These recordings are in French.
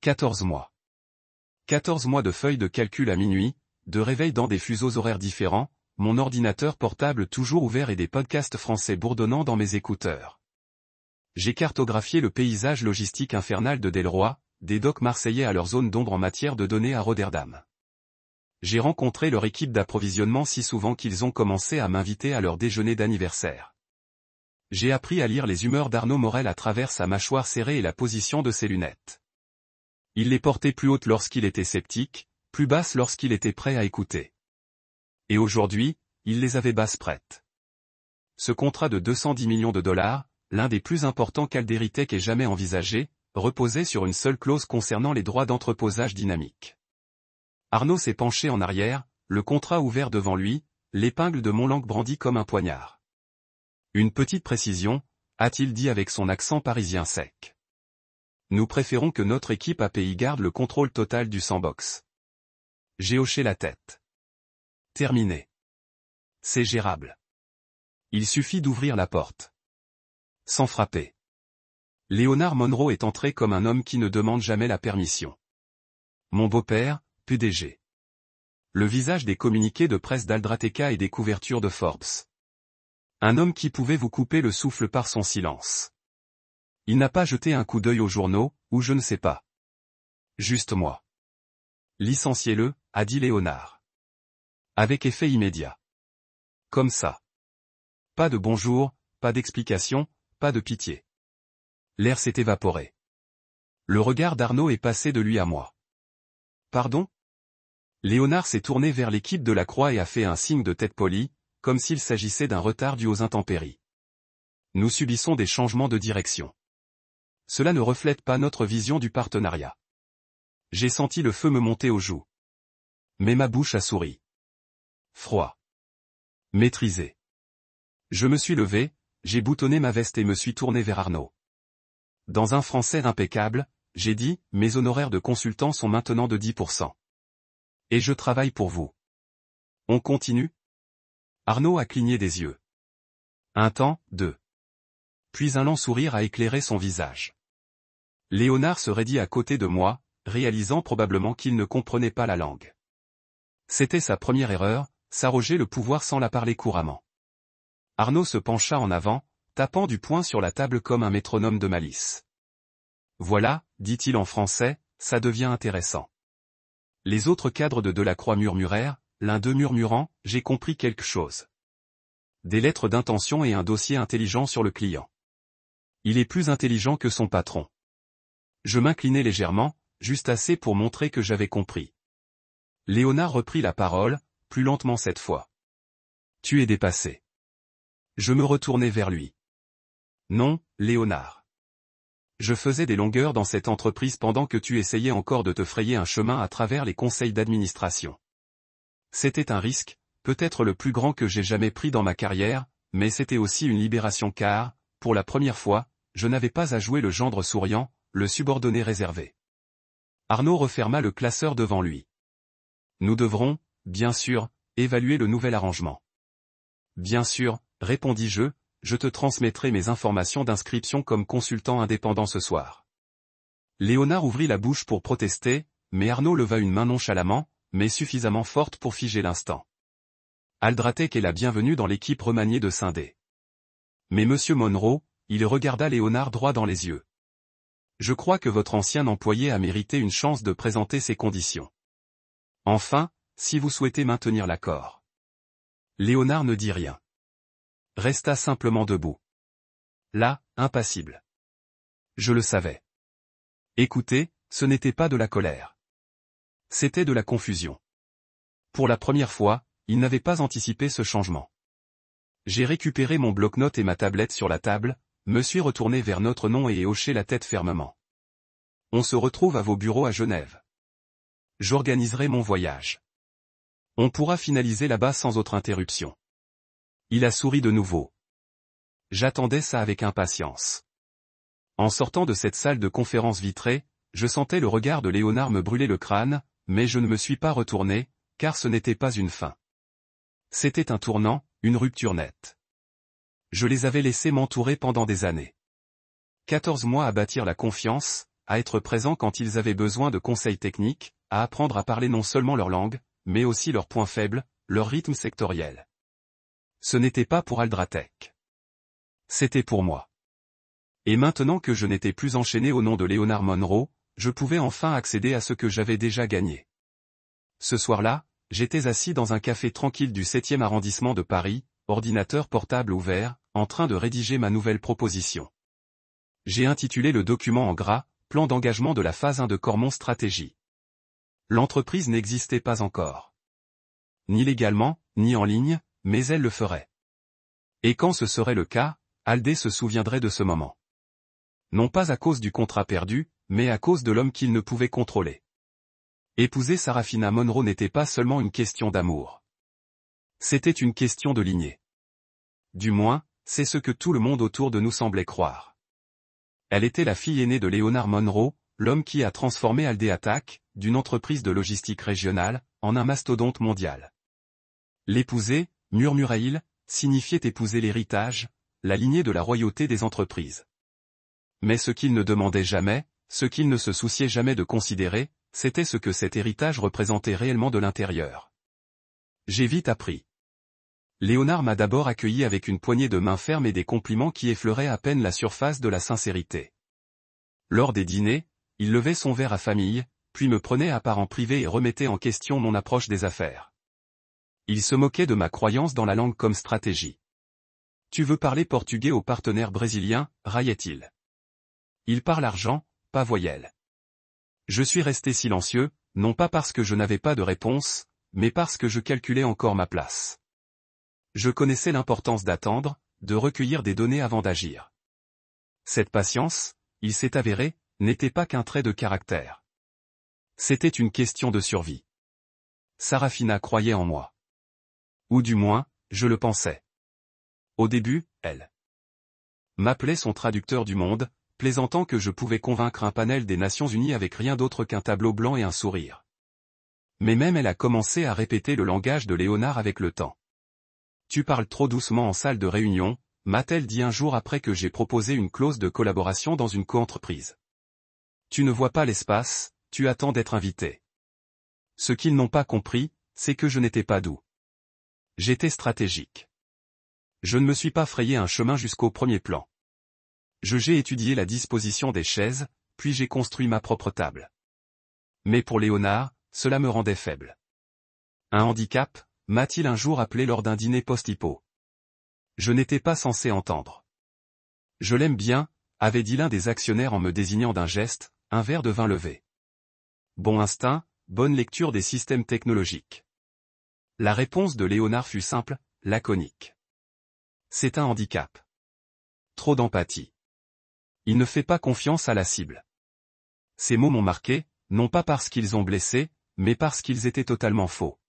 14 mois. 14 mois de feuilles de calcul à minuit, de réveil dans des fuseaux horaires différents, mon ordinateur portable toujours ouvert et des podcasts français bourdonnant dans mes écouteurs. J'ai cartographié le paysage logistique infernal de Delroy, des docks marseillais à leur zone d'ombre en matière de données à Rotterdam. J'ai rencontré leur équipe d'approvisionnement si souvent qu'ils ont commencé à m'inviter à leur déjeuner d'anniversaire. J'ai appris à lire les humeurs d'Arnaud Morel à travers sa mâchoire serrée et la position de ses lunettes. Il les portait plus hautes lorsqu'il était sceptique, plus basses lorsqu'il était prêt à écouter. Et aujourd'hui, il les avait basses prêtes. Ce contrat de 210 millions de dollars, l'un des plus importants qu'Alderitech ait jamais envisagé, reposait sur une seule clause concernant les droits d'entreposage dynamique. Arnaud s'est penché en arrière, le contrat ouvert devant lui, l'épingle de Montlang brandie comme un poignard. Une petite précision, a-t-il dit avec son accent parisien sec. Nous préférons que notre équipe API garde le contrôle total du sandbox. J'ai hoché la tête. Terminé. C'est gérable. Il suffit d'ouvrir la porte. Sans frapper. Léonard Monroe est entré comme un homme qui ne demande jamais la permission. Mon beau-père, PDG. Le visage des communiqués de presse d'Aldrateca et des couvertures de Forbes. Un homme qui pouvait vous couper le souffle par son silence. Il n'a pas jeté un coup d'œil aux journaux, ou je ne sais pas. Juste moi. Licenciez-le, a dit Léonard. Avec effet immédiat. Comme ça. Pas de bonjour, pas d'explication, pas de pitié. L'air s'est évaporé. Le regard d'Arnaud est passé de lui à moi. Pardon ? Léonard s'est tourné vers l'équipe de la Croix et a fait un signe de tête poli, comme s'il s'agissait d'un retard dû aux intempéries. Nous subissons des changements de direction. Cela ne reflète pas notre vision du partenariat. J'ai senti le feu me monter aux joues. Mais ma bouche a souri. Froid. Maîtrisé. Je me suis levé, j'ai boutonné ma veste et me suis tourné vers Arnaud. Dans un français impeccable, j'ai dit, mes honoraires de consultant sont maintenant de 10%. Et je travaille pour vous. On continue ? Arnaud a cligné des yeux. Un temps, deux. Puis un lent sourire a éclairé son visage. Léonard se raidit à côté de moi, réalisant probablement qu'il ne comprenait pas la langue. C'était sa première erreur, s'arroger le pouvoir sans la parler couramment. Arnaud se pencha en avant, tapant du poing sur la table comme un métronome de malice. Voilà, dit-il en français, ça devient intéressant. Les autres cadres de Delacroix murmurèrent, l'un d'eux murmurant, j'ai compris quelque chose. Des lettres d'intention et un dossier intelligent sur le client. Il est plus intelligent que son patron. Je m'inclinai légèrement, juste assez pour montrer que j'avais compris. Léonard reprit la parole, plus lentement cette fois. Tu es dépassé. Je me retournai vers lui. Non, Léonard. Je faisais des longueurs dans cette entreprise pendant que tu essayais encore de te frayer un chemin à travers les conseils d'administration. C'était un risque, peut-être le plus grand que j'ai jamais pris dans ma carrière, mais c'était aussi une libération car, pour la première fois, je n'avais pas à jouer le gendre souriant, le subordonné réservé. Arnaud referma le classeur devant lui. Nous devrons, bien sûr, évaluer le nouvel arrangement. Bien sûr, répondis-je, je te transmettrai mes informations d'inscription comme consultant indépendant ce soir. Léonard ouvrit la bouche pour protester, mais Arnaud leva une main nonchalamment, mais suffisamment forte pour figer l'instant. Aldratech est la bienvenue dans l'équipe remaniée de Scindé. Mais monsieur Monroe, il regarda Léonard droit dans les yeux. Je crois que votre ancien employé a mérité une chance de présenter ses conditions. Enfin, si vous souhaitez maintenir l'accord. Léonard ne dit rien. Resta simplement debout. Là, impassible. Je le savais. Écoutez, ce n'était pas de la colère. C'était de la confusion. Pour la première fois, il n'avait pas anticipé ce changement. J'ai récupéré mon bloc-notes et ma tablette sur la table, me suis retourné vers notre nom et ai hoché la tête fermement. On se retrouve à vos bureaux à Genève. J'organiserai mon voyage. On pourra finaliser là-bas sans autre interruption. Il a souri de nouveau. J'attendais ça avec impatience. En sortant de cette salle de conférence vitrée, je sentais le regard de Léonard me brûler le crâne, mais je ne me suis pas retourné, car ce n'était pas une fin. C'était un tournant, une rupture nette. Je les avais laissés m'entourer pendant des années. 14 mois à bâtir la confiance, à être présent quand ils avaient besoin de conseils techniques, à apprendre à parler non seulement leur langue, mais aussi leurs points faibles, leur rythme sectoriel. Ce n'était pas pour Aldratech. C'était pour moi. Et maintenant que je n'étais plus enchaîné au nom de Leonard Monroe, je pouvais enfin accéder à ce que j'avais déjà gagné. Ce soir-là, j'étais assis dans un café tranquille du 7e arrondissement de Paris, ordinateur portable ouvert, en train de rédiger ma nouvelle proposition. J'ai intitulé le document en gras, Plan d'engagement de la phase 1 de Cormon Stratégie. L'entreprise n'existait pas encore. Ni légalement, ni en ligne, mais elle le ferait. Et quand ce serait le cas, Aldé se souviendrait de ce moment. Non pas à cause du contrat perdu, mais à cause de l'homme qu'il ne pouvait contrôler. Épouser Sarafina Monroe n'était pas seulement une question d'amour. C'était une question de lignée. Du moins, c'est ce que tout le monde autour de nous semblait croire. Elle était la fille aînée de Leonard Monroe, l'homme qui a transformé Aldé Attack, d'une entreprise de logistique régionale, en un mastodonte mondial. L'épouser, murmurait-il, signifiait épouser l'héritage, la lignée de la royauté des entreprises. Mais ce qu'il ne demandait jamais, ce qu'il ne se souciait jamais de considérer, c'était ce que cet héritage représentait réellement de l'intérieur. J'ai vite appris. Léonard m'a d'abord accueilli avec une poignée de main ferme et des compliments qui effleuraient à peine la surface de la sincérité. Lors des dîners, il levait son verre à famille, puis me prenait à part en privé et remettait en question mon approche des affaires. Il se moquait de ma croyance dans la langue comme stratégie. « Tu veux parler portugais au partenaire brésilien » raillait-il. « Il parle argent, pas voyelle. » Je suis resté silencieux, non pas parce que je n'avais pas de réponse, mais parce que je calculais encore ma place. Je connaissais l'importance d'attendre, de recueillir des données avant d'agir. Cette patience, il s'est avéré, n'était pas qu'un trait de caractère. C'était une question de survie. Sarafina croyait en moi. Ou du moins, je le pensais. Au début, elle m'appelait son traducteur du monde, plaisantant que je pouvais convaincre un panel des Nations Unies avec rien d'autre qu'un tableau blanc et un sourire. Mais même elle a commencé à répéter le langage de Léonard avec le temps. « Tu parles trop doucement en salle de réunion », m'a-t-elle dit un jour après que j'ai proposé une clause de collaboration dans une coentreprise. « Tu ne vois pas l'espace, tu attends d'être invité. » Ce qu'ils n'ont pas compris, c'est que je n'étais pas doux. J'étais stratégique. Je ne me suis pas frayé un chemin jusqu'au premier plan. J'ai étudié la disposition des chaises, puis j'ai construit ma propre table. Mais pour Léonard, cela me rendait faible. Un handicap, m'a-t-il un jour appelé lors d'un dîner post-hypo. Je n'étais pas censé entendre. Je l'aime bien, avait dit l'un des actionnaires en me désignant d'un geste, un verre de vin levé. Bon instinct, bonne lecture des systèmes technologiques. La réponse de Léonard fut simple, laconique. C'est un handicap. Trop d'empathie. Il ne fait pas confiance à la cible. Ces mots m'ont marqué, non pas parce qu'ils ont blessé, mais parce qu'ils étaient totalement faux.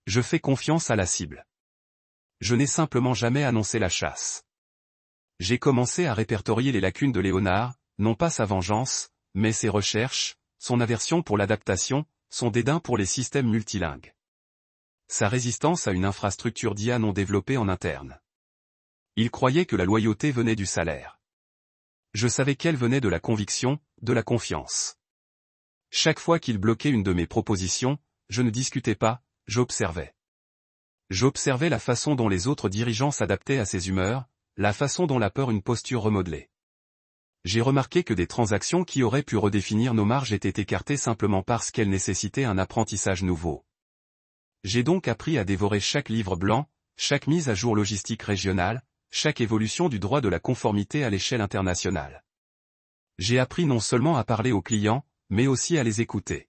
Je fais confiance à la cible. Je n'ai simplement jamais annoncé la chasse. J'ai commencé à répertorier les lacunes de Léonard, non pas sa vengeance, mais ses recherches, son aversion pour l'adaptation, son dédain pour les systèmes multilingues. Sa résistance à une infrastructure d'IA non développée en interne. Il croyait que la loyauté venait du salaire. Je savais qu'elle venait de la conviction, de la confiance. Chaque fois qu'il bloquait une de mes propositions, je ne discutais pas, j'observais. J'observais la façon dont les autres dirigeants s'adaptaient à ses humeurs, la façon dont la peur une posture remodelée. J'ai remarqué que des transactions qui auraient pu redéfinir nos marges étaient écartées simplement parce qu'elles nécessitaient un apprentissage nouveau. J'ai donc appris à dévorer chaque livre blanc, chaque mise à jour logistique régionale, chaque évolution du droit de la conformité à l'échelle internationale. J'ai appris non seulement à parler aux clients, mais aussi à les écouter.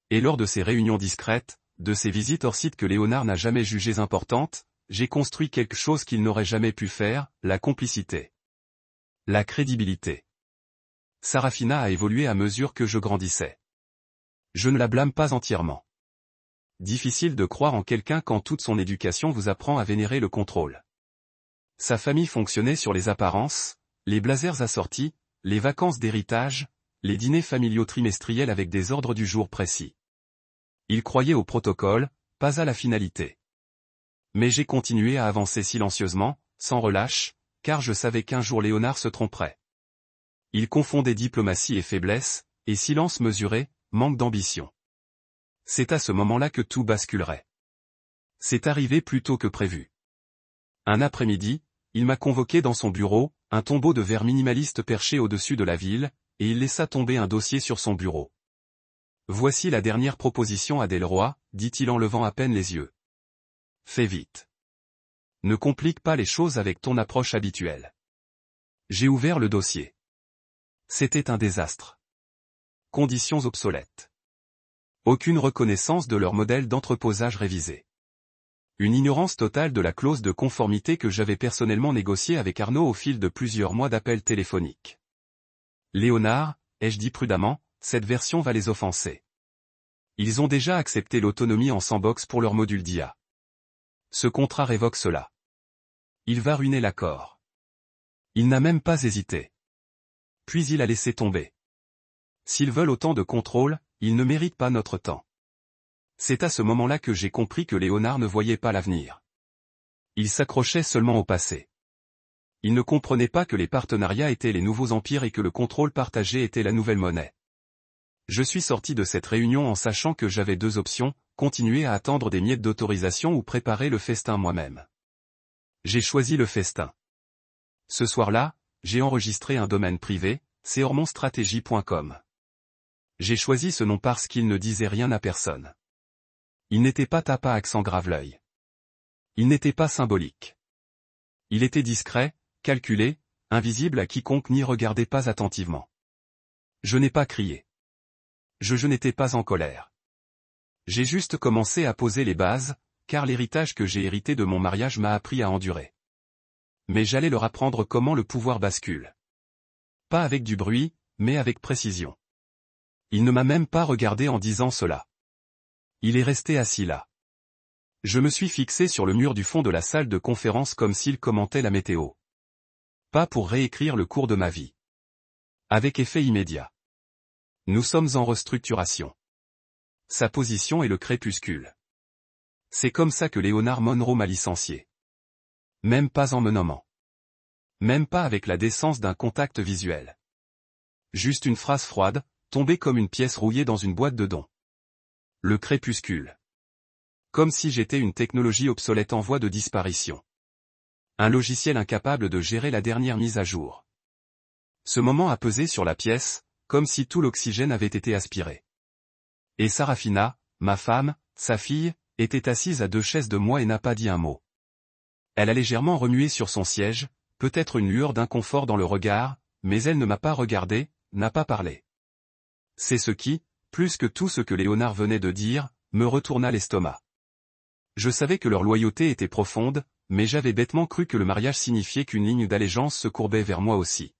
Et lors de ces réunions discrètes, de ces visites hors site que Léonard n'a jamais jugées importantes, j'ai construit quelque chose qu'il n'aurait jamais pu faire, la complicité. La crédibilité. Sarafina a évolué à mesure que je grandissais. Je ne la blâme pas entièrement. Difficile de croire en quelqu'un quand toute son éducation vous apprend à vénérer le contrôle. Sa famille fonctionnait sur les apparences, les blazers assortis, les vacances d'héritage, les dîners familiaux trimestriels avec des ordres du jour précis. Il croyait au protocole, pas à la finalité. Mais j'ai continué à avancer silencieusement, sans relâche, car je savais qu'un jour Léonard se tromperait. Il confondait diplomatie et faiblesse, et silence mesuré, manque d'ambition. C'est à ce moment-là que tout basculerait. C'est arrivé plus tôt que prévu. Un après-midi, il m'a convoqué dans son bureau, un tombeau de verre minimaliste perché au-dessus de la ville, et il laissa tomber un dossier sur son bureau. Voici la dernière proposition à Delroy, dit-il en levant à peine les yeux. Fais vite. Ne complique pas les choses avec ton approche habituelle. J'ai ouvert le dossier. C'était un désastre. Conditions obsolètes. Aucune reconnaissance de leur modèle d'entreposage révisé. Une ignorance totale de la clause de conformité que j'avais personnellement négociée avec Arnaud au fil de plusieurs mois d'appels téléphoniques. Léonard, ai-je dit prudemment, cette version va les offenser. Ils ont déjà accepté l'autonomie en sandbox pour leur module d'IA. Ce contrat révoque cela. Il va ruiner l'accord. Il n'a même pas hésité. Puis il a laissé tomber. S'ils veulent autant de contrôle, ils ne méritent pas notre temps. C'est à ce moment-là que j'ai compris que Léonard ne voyait pas l'avenir. Il s'accrochait seulement au passé. Il ne comprenait pas que les partenariats étaient les nouveaux empires et que le contrôle partagé était la nouvelle monnaie. Je suis sorti de cette réunion en sachant que j'avais deux options, continuer à attendre des miettes d'autorisation ou préparer le festin moi-même. J'ai choisi le festin. Ce soir-là, j'ai enregistré un domaine privé, chormonstratégie.com. J'ai choisi ce nom parce qu'il ne disait rien à personne. Il n'était pas tape à accent grave l'œil. Il n'était pas symbolique. Il était discret, calculé, invisible à quiconque n'y regardait pas attentivement. Je n'ai pas crié. Je n'étais pas en colère. J'ai juste commencé à poser les bases, car l'héritage que j'ai hérité de mon mariage m'a appris à endurer. Mais j'allais leur apprendre comment le pouvoir bascule. Pas avec du bruit, mais avec précision. Il ne m'a même pas regardé en disant cela. Il est resté assis là. Je me suis fixé sur le mur du fond de la salle de conférence comme s'il commentait la météo. Pas pour réécrire le cours de ma vie. Avec effet immédiat. Nous sommes en restructuration. Sa position est le crépuscule. C'est comme ça que Léonard Monroe m'a licencié. Même pas en me nommant. Même pas avec la décence d'un contact visuel. Juste une phrase froide, tombée comme une pièce rouillée dans une boîte de dons. Le crépuscule. Comme si j'étais une technologie obsolète en voie de disparition. Un logiciel incapable de gérer la dernière mise à jour. Ce moment a pesé sur la pièce, comme si tout l'oxygène avait été aspiré. Et Sarafina, ma femme, sa fille, était assise à 2 chaises de moi et n'a pas dit un mot. Elle a légèrement remué sur son siège, peut-être une lueur d'inconfort dans le regard, mais elle ne m'a pas regardé, n'a pas parlé. C'est ce qui, plus que tout ce que Léonard venait de dire, me retourna l'estomac. Je savais que leur loyauté était profonde, mais j'avais bêtement cru que le mariage signifiait qu'une ligne d'allégeance se courbait vers moi aussi.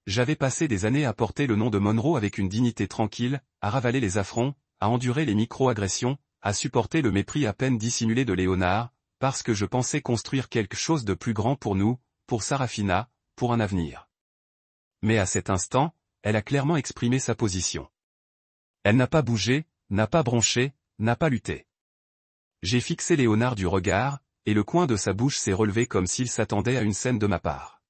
J'avais passé des années à porter le nom de Monroe avec une dignité tranquille, à ravaler les affronts, à endurer les micro-agressions, à supporter le mépris à peine dissimulé de Léonard, parce que je pensais construire quelque chose de plus grand pour nous, pour Sarafina, pour un avenir. Mais à cet instant, elle a clairement exprimé sa position. Elle n'a pas bougé, n'a pas bronché, n'a pas lutté. J'ai fixé Léonard du regard, et le coin de sa bouche s'est relevé comme s'il s'attendait à une scène de ma part.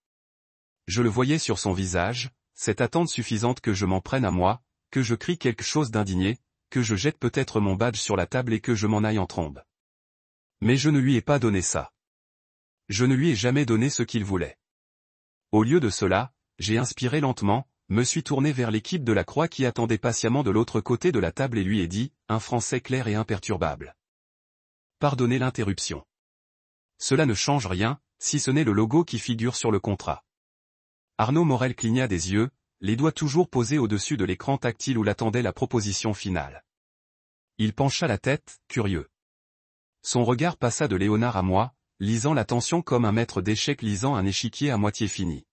Je le voyais sur son visage, cette attente suffisante que je m'en prenne à moi, que je crie quelque chose d'indigné, que je jette peut-être mon badge sur la table et que je m'en aille en trombe. Mais je ne lui ai pas donné ça. Je ne lui ai jamais donné ce qu'il voulait. Au lieu de cela, j'ai inspiré lentement, me suis tourné vers l'équipe de la Croix qui attendait patiemment de l'autre côté de la table et lui ai dit, un français clair et imperturbable. Pardonnez l'interruption. Cela ne change rien, si ce n'est le logo qui figure sur le contrat. Arnaud Morel cligna des yeux, les doigts toujours posés au-dessus de l'écran tactile où l'attendait la proposition finale. Il pencha la tête, curieux. Son regard passa de Léonard à moi, lisant la tension comme un maître d'échecs lisant un échiquier à moitié fini.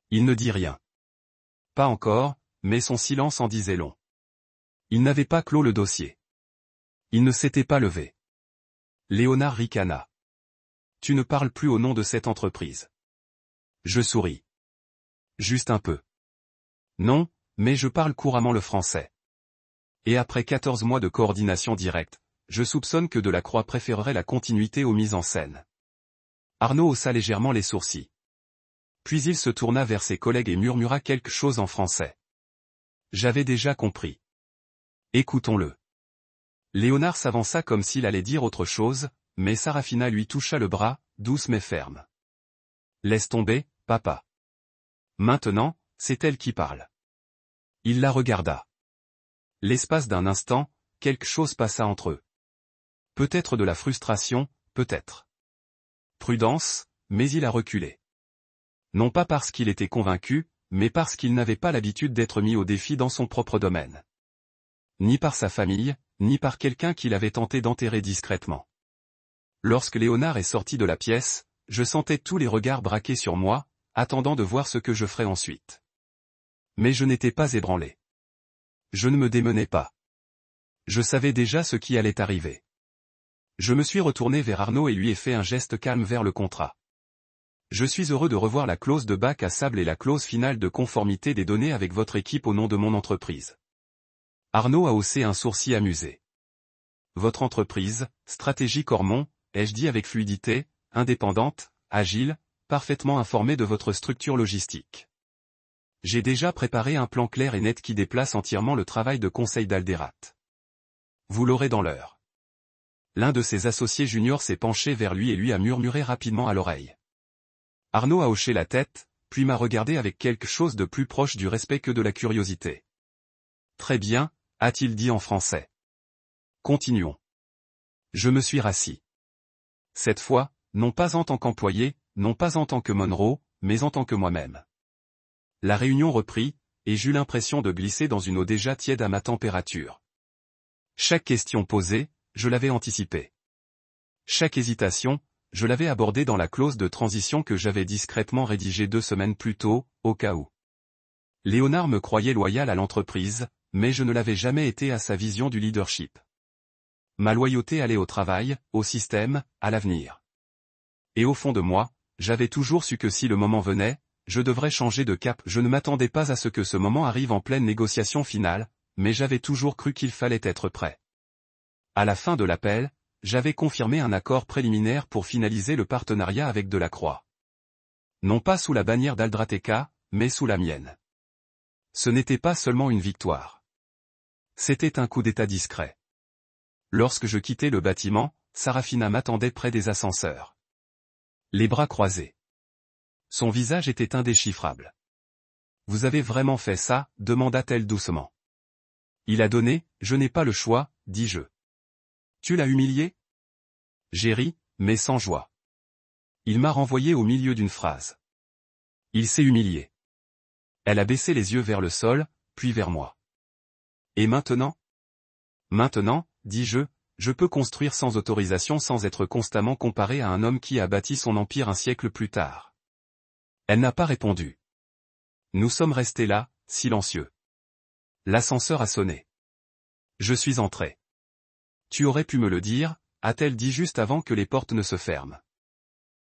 Il ne dit rien. Pas encore, mais son silence en disait long. Il n'avait pas clos le dossier. Il ne s'était pas levé. Léonard ricana. Tu ne parles plus au nom de cette entreprise. Je souris. Juste un peu. Non, mais je parle couramment le français. Et après 14 mois de coordination directe, je soupçonne que Delacroix préférerait la continuité aux mises en scène. Arnaud haussa légèrement les sourcils. Puis il se tourna vers ses collègues et murmura quelque chose en français. J'avais déjà compris. Écoutons-le. Léonard s'avança comme s'il allait dire autre chose, mais Sarafina lui toucha le bras, douce mais ferme. Laisse tomber, papa. Maintenant, c'est elle qui parle. Il la regarda. L'espace d'un instant, quelque chose passa entre eux. Peut-être de la frustration, peut-être. Prudence, mais il a reculé. Non pas parce qu'il était convaincu, mais parce qu'il n'avait pas l'habitude d'être mis au défi dans son propre domaine. Ni par sa famille, ni par quelqu'un qu'il avait tenté d'enterrer discrètement. Lorsque Léonard est sorti de la pièce, je sentais tous les regards braqués sur moi, attendant de voir ce que je ferais ensuite. Mais je n'étais pas ébranlé. Je ne me démenais pas. Je savais déjà ce qui allait arriver. Je me suis retourné vers Arnaud et lui ai fait un geste calme vers le contrat. Je suis heureux de revoir la clause de bac à sable et la clause finale de conformité des données avec votre équipe au nom de mon entreprise. Arnaud a haussé un sourcil amusé. Votre entreprise, Stratégie Cormon, ai-je dit avec fluidité, indépendante, agile, parfaitement informée de votre structure logistique. J'ai déjà préparé un plan clair et net qui déplace entièrement le travail de conseil d'Alderat. Vous l'aurez dans l'heure. L'un de ses associés juniors s'est penché vers lui et lui a murmuré rapidement à l'oreille. Arnaud a hoché la tête, puis m'a regardé avec quelque chose de plus proche du respect que de la curiosité. Très bien, a-t-il dit en français. Continuons. Je me suis rassis. Cette fois, non pas en tant qu'employé, non pas en tant que Monroe, mais en tant que moi-même. La réunion reprit, et j'eus l'impression de glisser dans une eau déjà tiède à ma température. Chaque question posée, je l'avais anticipée. Chaque hésitation, je l'avais abordée dans la clause de transition que j'avais discrètement rédigée 2 semaines plus tôt, au cas où. Léonard me croyait loyal à l'entreprise, mais je ne l'avais jamais été à sa vision du leadership. Ma loyauté allait au travail, au système, à l'avenir. Et au fond de moi, j'avais toujours su que si le moment venait, je devrais changer de cap. Je ne m'attendais pas à ce que ce moment arrive en pleine négociation finale, mais j'avais toujours cru qu'il fallait être prêt. À la fin de l'appel, j'avais confirmé un accord préliminaire pour finaliser le partenariat avec Delacroix. Non pas sous la bannière d'Aldrateka, mais sous la mienne. Ce n'était pas seulement une victoire. C'était un coup d'état discret. Lorsque je quittais le bâtiment, Sarafina m'attendait près des ascenseurs. Les bras croisés. Son visage était indéchiffrable. « Vous avez vraiment fait ça ?» demanda-t-elle doucement. Il a donné, je n'ai pas le choix, dis-je. Tu l'as humilié? J'ai ri, mais sans joie. Il m'a renvoyé au milieu d'une phrase. Il s'est humilié. Elle a baissé les yeux vers le sol, puis vers moi. Et maintenant? Maintenant, dis-je, je peux construire sans autorisation sans être constamment comparé à un homme qui a bâti son empire un siècle plus tard. Elle n'a pas répondu. Nous sommes restés là, silencieux. L'ascenseur a sonné. Je suis entré. Tu aurais pu me le dire, a-t-elle dit juste avant que les portes ne se ferment.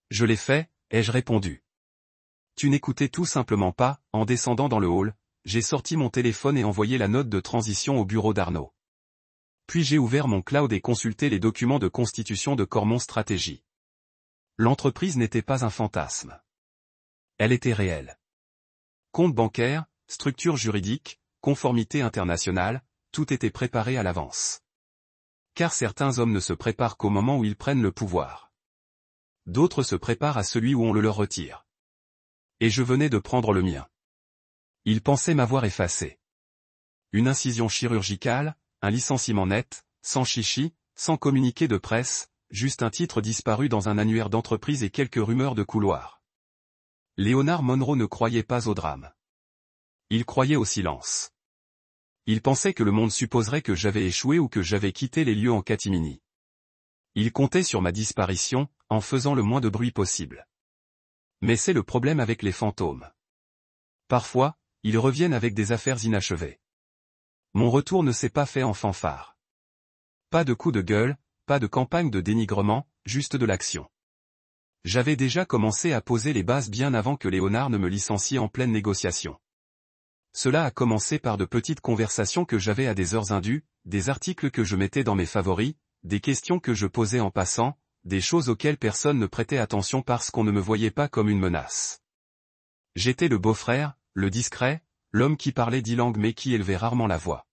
Je l'ai fait, ai-je répondu. Tu n'écoutais tout simplement pas. En descendant dans le hall, j'ai sorti mon téléphone et envoyé la note de transition au bureau d'Arnaud. Puis j'ai ouvert mon cloud et consulté les documents de constitution de Cormon Stratégie. L'entreprise n'était pas un fantasme. Elle était réelle. Compte bancaire, structure juridique, conformité internationale, tout était préparé à l'avance. Car certains hommes ne se préparent qu'au moment où ils prennent le pouvoir. D'autres se préparent à celui où on le leur retire. Et je venais de prendre le mien. Ils pensaient m'avoir effacé. Une incision chirurgicale, un licenciement net, sans chichi, sans communiqué de presse, juste un titre disparu dans un annuaire d'entreprise et quelques rumeurs de couloir. Léonard Monroe ne croyait pas au drame. Il croyait au silence. Il pensait que le monde supposerait que j'avais échoué ou que j'avais quitté les lieux en catimini. Il comptait sur ma disparition, en faisant le moins de bruit possible. Mais c'est le problème avec les fantômes. Parfois, ils reviennent avec des affaires inachevées. Mon retour ne s'est pas fait en fanfare. Pas de coup de gueule, pas de campagne de dénigrement, juste de l'action. J'avais déjà commencé à poser les bases bien avant que Léonard ne me licencie en pleine négociation. Cela a commencé par de petites conversations que j'avais à des heures indues, des articles que je mettais dans mes favoris, des questions que je posais en passant, des choses auxquelles personne ne prêtait attention parce qu'on ne me voyait pas comme une menace. J'étais le beau-frère, le discret, l'homme qui parlait 10 langues mais qui élevait rarement la voix.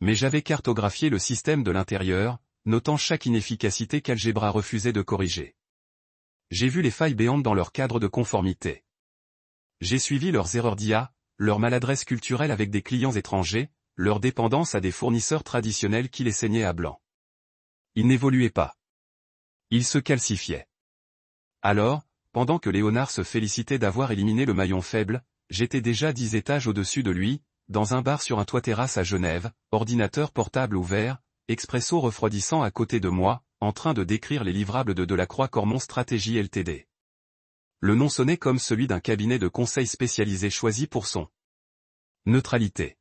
Mais j'avais cartographié le système de l'intérieur, notant chaque inefficacité qu'Algebra refusait de corriger. J'ai vu les failles béantes dans leur cadre de conformité. J'ai suivi leurs erreurs d'IA, leur maladresse culturelle avec des clients étrangers, leur dépendance à des fournisseurs traditionnels qui les saignaient à blanc. Ils n'évoluaient pas. Ils se calcifiaient. Alors, pendant que Léonard se félicitait d'avoir éliminé le maillon faible, j'étais déjà 10 étages au-dessus de lui, dans un bar sur un toit terrasse à Genève, ordinateur portable ouvert, expresso refroidissant à côté de moi, en train de décrire les livrables de Delacroix Cormon Stratégie Ltd. Le nom sonnait comme celui d'un cabinet de conseil spécialisé choisi pour son neutralité.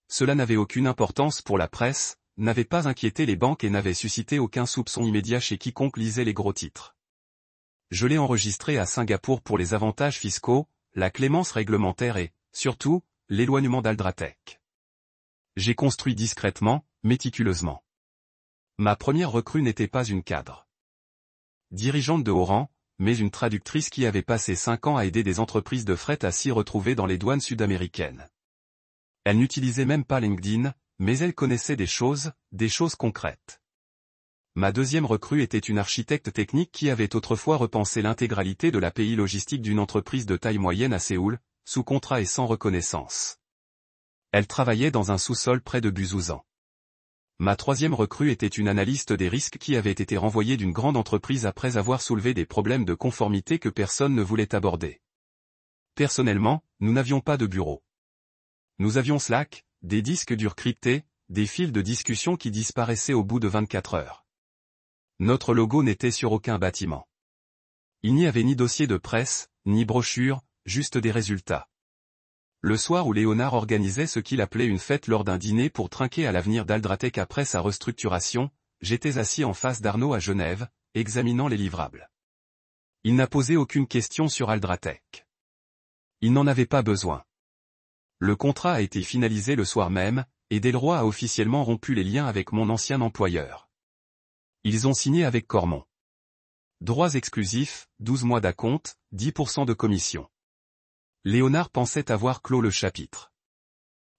Cela n'avait aucune importance pour la presse, n'avait pas inquiété les banques et n'avait suscité aucun soupçon immédiat chez quiconque lisait les gros titres. Je l'ai enregistré à Singapour pour les avantages fiscaux, la clémence réglementaire et, surtout, l'éloignement d'Aldratec. J'ai construit discrètement, méticuleusement. Ma première recrue n'était pas une cadre dirigeante de haut rang, mais une traductrice qui avait passé 5 ans à aider des entreprises de fret à s'y retrouver dans les douanes sud-américaines. Elle n'utilisait même pas LinkedIn, mais elle connaissait des choses concrètes. Ma deuxième recrue était une architecte technique qui avait autrefois repensé l'intégralité de l'API logistique d'une entreprise de taille moyenne à Séoul, sous contrat et sans reconnaissance. Elle travaillait dans un sous-sol près de Buzouzan. Ma troisième recrue était une analyste des risques qui avait été renvoyée d'une grande entreprise après avoir soulevé des problèmes de conformité que personne ne voulait aborder. Personnellement, nous n'avions pas de bureau. Nous avions Slack, des disques durs cryptés, des fils de discussion qui disparaissaient au bout de 24 heures. Notre logo n'était sur aucun bâtiment. Il n'y avait ni dossier de presse, ni brochure, juste des résultats. Le soir où Léonard organisait ce qu'il appelait une fête lors d'un dîner pour trinquer à l'avenir d'Aldratec après sa restructuration, j'étais assis en face d'Arnaud à Genève, examinant les livrables. Il n'a posé aucune question sur Aldratec. Il n'en avait pas besoin. Le contrat a été finalisé le soir même, et Delroy a officiellement rompu les liens avec mon ancien employeur. Ils ont signé avec Cormon. Droits exclusifs, 12 mois d'acompte, 10% de commission. Léonard pensait avoir clos le chapitre.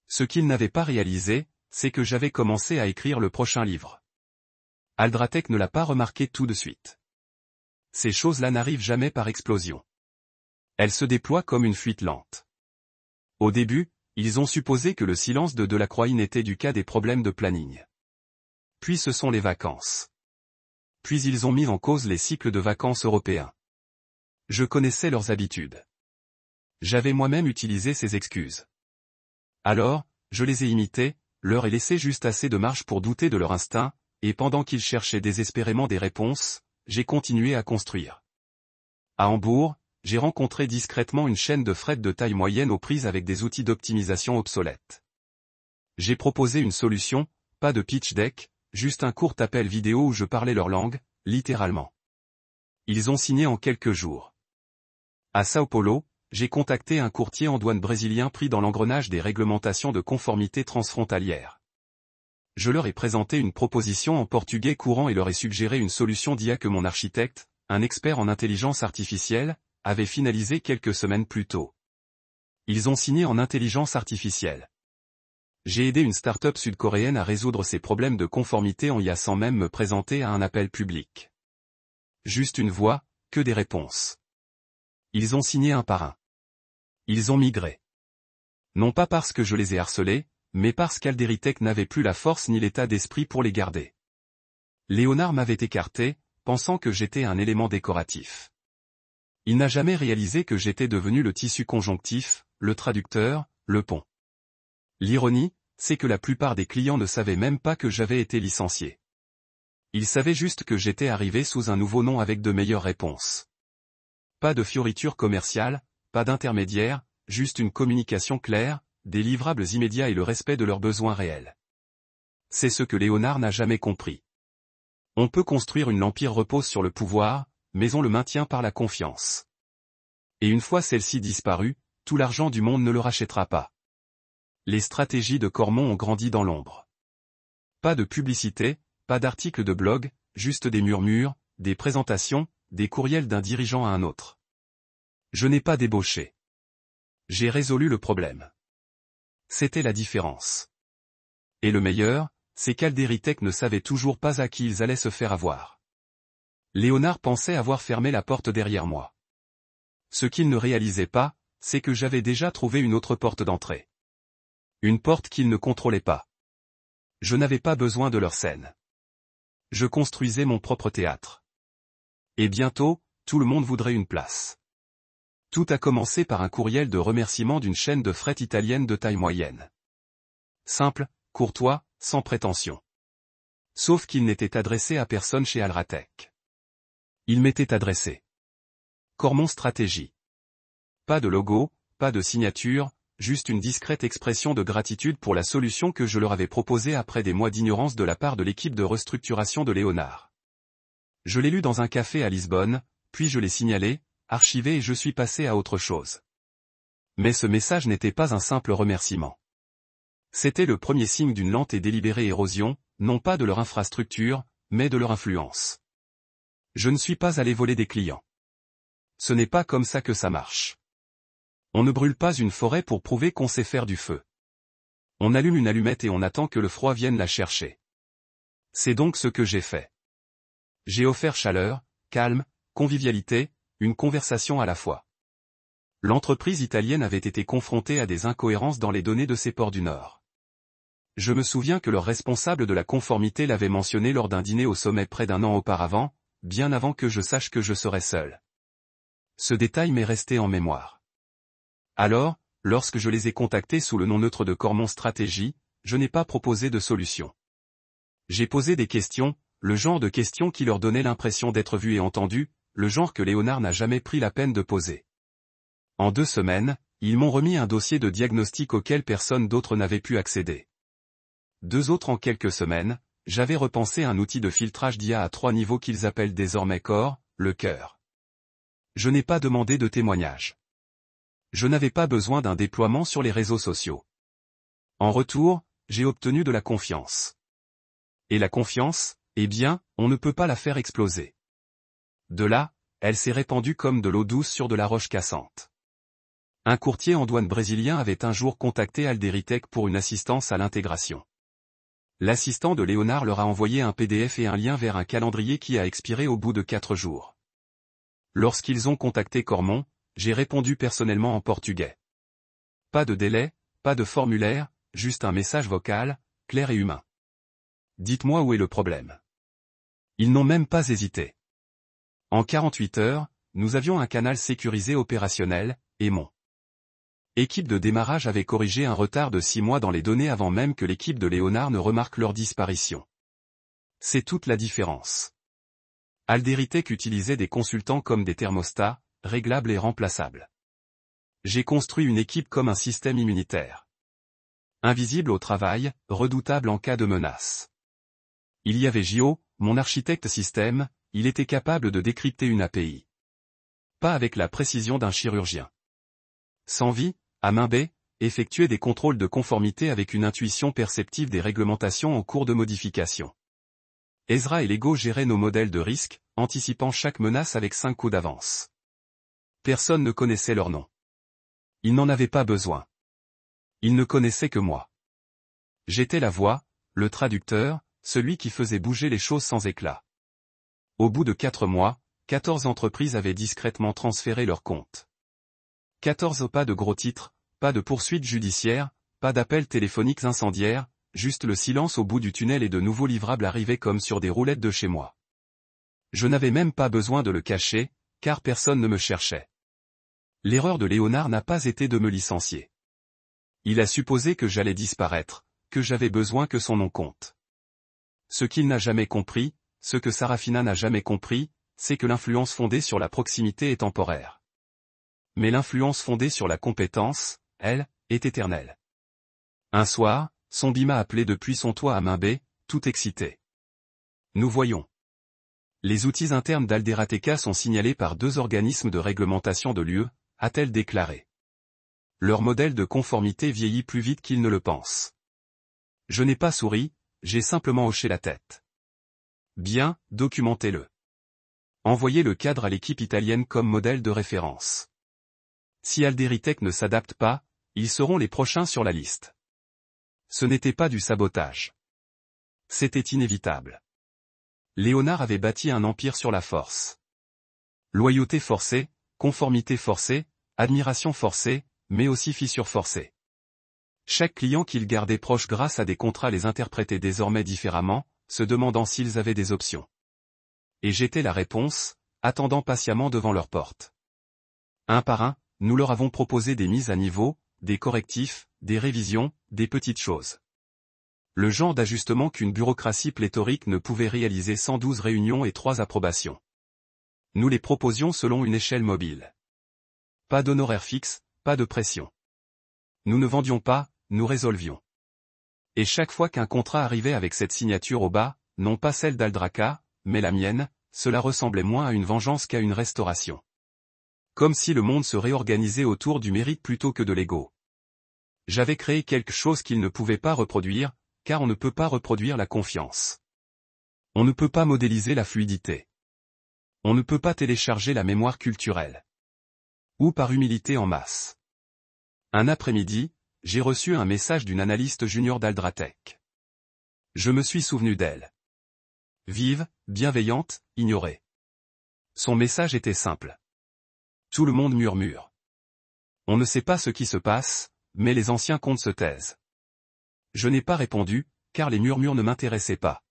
Ce qu'il n'avait pas réalisé, c'est que j'avais commencé à écrire le prochain livre. Aldratec ne l'a pas remarqué tout de suite. Ces choses-là n'arrivent jamais par explosion. Elles se déploient comme une fuite lente. Au début, ils ont supposé que le silence de Delacroix n'était du cas des problèmes de planning. Puis ce sont les vacances. Puis ils ont mis en cause les cycles de vacances européens. Je connaissais leurs habitudes. J'avais moi-même utilisé ces excuses. Alors, je les ai imitées, leur ai laissé juste assez de marge pour douter de leur instinct, et pendant qu'ils cherchaient désespérément des réponses, j'ai continué à construire. À Hambourg, j'ai rencontré discrètement une chaîne de fret de taille moyenne aux prises avec des outils d'optimisation obsolètes. J'ai proposé une solution, pas de pitch deck, juste un court appel vidéo où je parlais leur langue, littéralement. Ils ont signé en quelques jours. À Sao Paulo, j'ai contacté un courtier en douane brésilien pris dans l'engrenage des réglementations de conformité transfrontalière. Je leur ai présenté une proposition en portugais courant et leur ai suggéré une solution d'IA que mon architecte, un expert en intelligence artificielle, avait finalisé quelques semaines plus tôt. Ils ont signé en intelligence artificielle. J'ai aidé une start-up sud-coréenne à résoudre ses problèmes de conformité en IA sans même me présenter à un appel public. Juste une voix, que des réponses. Ils ont signé un par un. Ils ont migré. Non pas parce que je les ai harcelés, mais parce qu'Alderitech n'avait plus la force ni l'état d'esprit pour les garder. Léonard m'avait écarté, pensant que j'étais un élément décoratif. Il n'a jamais réalisé que j'étais devenu le tissu conjonctif, le traducteur, le pont. L'ironie, c'est que la plupart des clients ne savaient même pas que j'avais été licencié. Ils savaient juste que j'étais arrivé sous un nouveau nom avec de meilleures réponses. Pas de fioriture commerciale, pas d'intermédiaire, juste une communication claire, des livrables immédiats et le respect de leurs besoins réels. C'est ce que Léonard n'a jamais compris. On peut construire une empire repose sur le pouvoir, mais on le maintient par la confiance. Et une fois celle-ci disparue, tout l'argent du monde ne le rachètera pas. Les stratégies de Cormon ont grandi dans l'ombre. Pas de publicité, pas d'articles de blog, juste des murmures, des présentations, des courriels d'un dirigeant à un autre. Je n'ai pas débauché. J'ai résolu le problème. C'était la différence. Et le meilleur, c'est qu'Alderitech ne savait toujours pas à qui ils allaient se faire avoir. Léonard pensait avoir fermé la porte derrière moi. Ce qu'il ne réalisait pas, c'est que j'avais déjà trouvé une autre porte d'entrée. Une porte qu'ils ne contrôlaient pas. Je n'avais pas besoin de leur scène. Je construisais mon propre théâtre. Et bientôt, tout le monde voudrait une place. Tout a commencé par un courriel de remerciement d'une chaîne de fret italienne de taille moyenne. Simple, courtois, sans prétention. Sauf qu'il n'était adressé à personne chez Alratech. Il m'était adressé. Cormon Stratégie. Pas de logo, pas de signature, juste une discrète expression de gratitude pour la solution que je leur avais proposée après des mois d'ignorance de la part de l'équipe de restructuration de Léonard. Je l'ai lu dans un café à Lisbonne, puis je l'ai signalé, archivé et je suis passé à autre chose. Mais ce message n'était pas un simple remerciement. C'était le premier signe d'une lente et délibérée érosion, non pas de leur infrastructure, mais de leur influence. Je ne suis pas allé voler des clients. Ce n'est pas comme ça que ça marche. On ne brûle pas une forêt pour prouver qu'on sait faire du feu. On allume une allumette et on attend que le froid vienne la chercher. C'est donc ce que j'ai fait. J'ai offert chaleur, calme, convivialité, une conversation à la fois. L'entreprise italienne avait été confrontée à des incohérences dans les données de ses ports du Nord. Je me souviens que leur responsable de la conformité l'avait mentionné lors d'un dîner au sommet près d'un an auparavant, bien avant que je sache que je serais seul. Ce détail m'est resté en mémoire. Alors, lorsque je les ai contactés sous le nom neutre de Cormon Stratégie, je n'ai pas proposé de solution. J'ai posé des questions, le genre de questions qui leur donnaient l'impression d'être vues et entendues, le genre que Léonard n'a jamais pris la peine de poser. En 2 semaines, ils m'ont remis un dossier de diagnostic auquel personne d'autre n'avait pu accéder. 2 autres en quelques semaines, j'avais repensé un outil de filtrage d'IA à 3 niveaux qu'ils appellent désormais Core, le cœur. Je n'ai pas demandé de témoignage. Je n'avais pas besoin d'un déploiement sur les réseaux sociaux. En retour, j'ai obtenu de la confiance. Et la confiance, eh bien, on ne peut pas la faire exploser. De là, elle s'est répandue comme de l'eau douce sur de la roche cassante. Un courtier en douane brésilien avait un jour contacté Alderitech pour une assistance à l'intégration. L'assistant de Léonard leur a envoyé un PDF et un lien vers un calendrier qui a expiré au bout de 4 jours. Lorsqu'ils ont contacté Cormon, j'ai répondu personnellement en portugais. Pas de délai, pas de formulaire, juste un message vocal, clair et humain. Dites-moi où est le problème. Ils n'ont même pas hésité. En 48 heures, nous avions un canal sécurisé opérationnel, et mon équipe de démarrage avait corrigé un retard de 6 mois dans les données avant même que l'équipe de Léonard ne remarque leur disparition. C'est toute la différence. Alderitech utilisait des consultants comme des thermostats, réglables et remplaçables. J'ai construit une équipe comme un système immunitaire. Invisible au travail, redoutable en cas de menace. Il y avait Gio, mon architecte système, il était capable de décrypter une API. Pas avec la précision d'un chirurgien. Sans vie, à main B, effectuer des contrôles de conformité avec une intuition perceptive des réglementations en cours de modification. Ezra et Lego géraient nos modèles de risque, anticipant chaque menace avec 5 coups d'avance. Personne ne connaissait leur nom. Ils n'en avaient pas besoin. Ils ne connaissaient que moi. J'étais la voix, le traducteur, celui qui faisait bouger les choses sans éclat. Au bout de 4 mois, 14 entreprises avaient discrètement transféré leurs comptes. 14 pas de gros titres, pas de poursuites judiciaires, pas d'appels téléphoniques incendiaires, juste le silence au bout du tunnel et de nouveaux livrables arrivaient comme sur des roulettes de chez moi. Je n'avais même pas besoin de le cacher, car personne ne me cherchait. L'erreur de Léonard n'a pas été de me licencier. Il a supposé que j'allais disparaître, que j'avais besoin que son nom compte. Ce qu'il n'a jamais compris, ce que Sarafina n'a jamais compris, c'est que l'influence fondée sur la proximité est temporaire. Mais l'influence fondée sur la compétence, elle, est éternelle. Un soir, Sombi m'a appelé depuis son toit à main B, tout excité. Nous voyons. Les outils internes d'Alderateka sont signalés par 2 organismes de réglementation de l'UE, a-t-elle déclaré. Leur modèle de conformité vieillit plus vite qu'ils ne le pensent. Je n'ai pas souri, j'ai simplement hoché la tête. Bien, documentez-le. Envoyez le cadre à l'équipe italienne comme modèle de référence. Si Alderitech ne s'adapte pas, ils seront les prochains sur la liste. Ce n'était pas du sabotage. C'était inévitable. Léonard avait bâti un empire sur la force. Loyauté forcée, conformité forcée, admiration forcée, mais aussi fissure forcée. Chaque client qu'il gardait proche grâce à des contrats les interprétait désormais différemment, se demandant s'ils avaient des options. Et j'étais la réponse, attendant patiemment devant leur porte. Un par un, nous leur avons proposé des mises à niveau, des correctifs, des révisions, des petites choses. Le genre d'ajustement qu'une bureaucratie pléthorique ne pouvait réaliser sans 12 réunions et 3 approbations. Nous les proposions selon une échelle mobile. Pas d'honoraire fixe, pas de pression. Nous ne vendions pas, nous résolvions. Et chaque fois qu'un contrat arrivait avec cette signature au bas, non pas celle d'Aldraca, mais la mienne, cela ressemblait moins à une vengeance qu'à une restauration. Comme si le monde se réorganisait autour du mérite plutôt que de l'ego. J'avais créé quelque chose qu'ils ne pouvaient pas reproduire, car on ne peut pas reproduire la confiance. On ne peut pas modéliser la fluidité. On ne peut pas télécharger la mémoire culturelle. Ou par humilité en masse. Un après-midi, j'ai reçu un message d'une analyste junior d'Aldratek. Je me suis souvenu d'elle. Vive, bienveillante, ignorée. Son message était simple. Tout le monde murmure. On ne sait pas ce qui se passe, mais les anciens comptes se taisent. Je n'ai pas répondu, car les murmures ne m'intéressaient pas.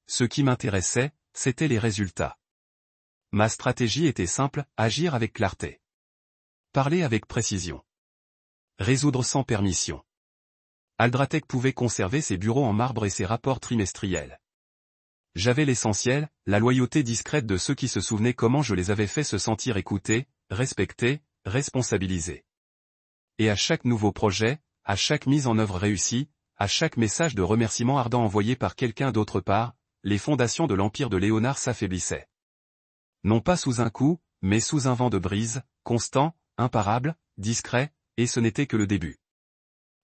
Ce qui m'intéressait, c'étaient les résultats. Ma stratégie était simple, agir avec clarté. Parler avec précision. Résoudre sans permission. Aldratek pouvait conserver ses bureaux en marbre et ses rapports trimestriels. J'avais l'essentiel, la loyauté discrète de ceux qui se souvenaient comment je les avais fait se sentir écoutés, respectés, responsabilisés. Et à chaque nouveau projet, à chaque mise en œuvre réussie, à chaque message de remerciement ardent envoyé par quelqu'un d'autre part, les fondations de l'empire de Léonard s'affaiblissaient. Non pas sous un coup, mais sous un vent de brise, constant, imparable, discret, et ce n'était que le début.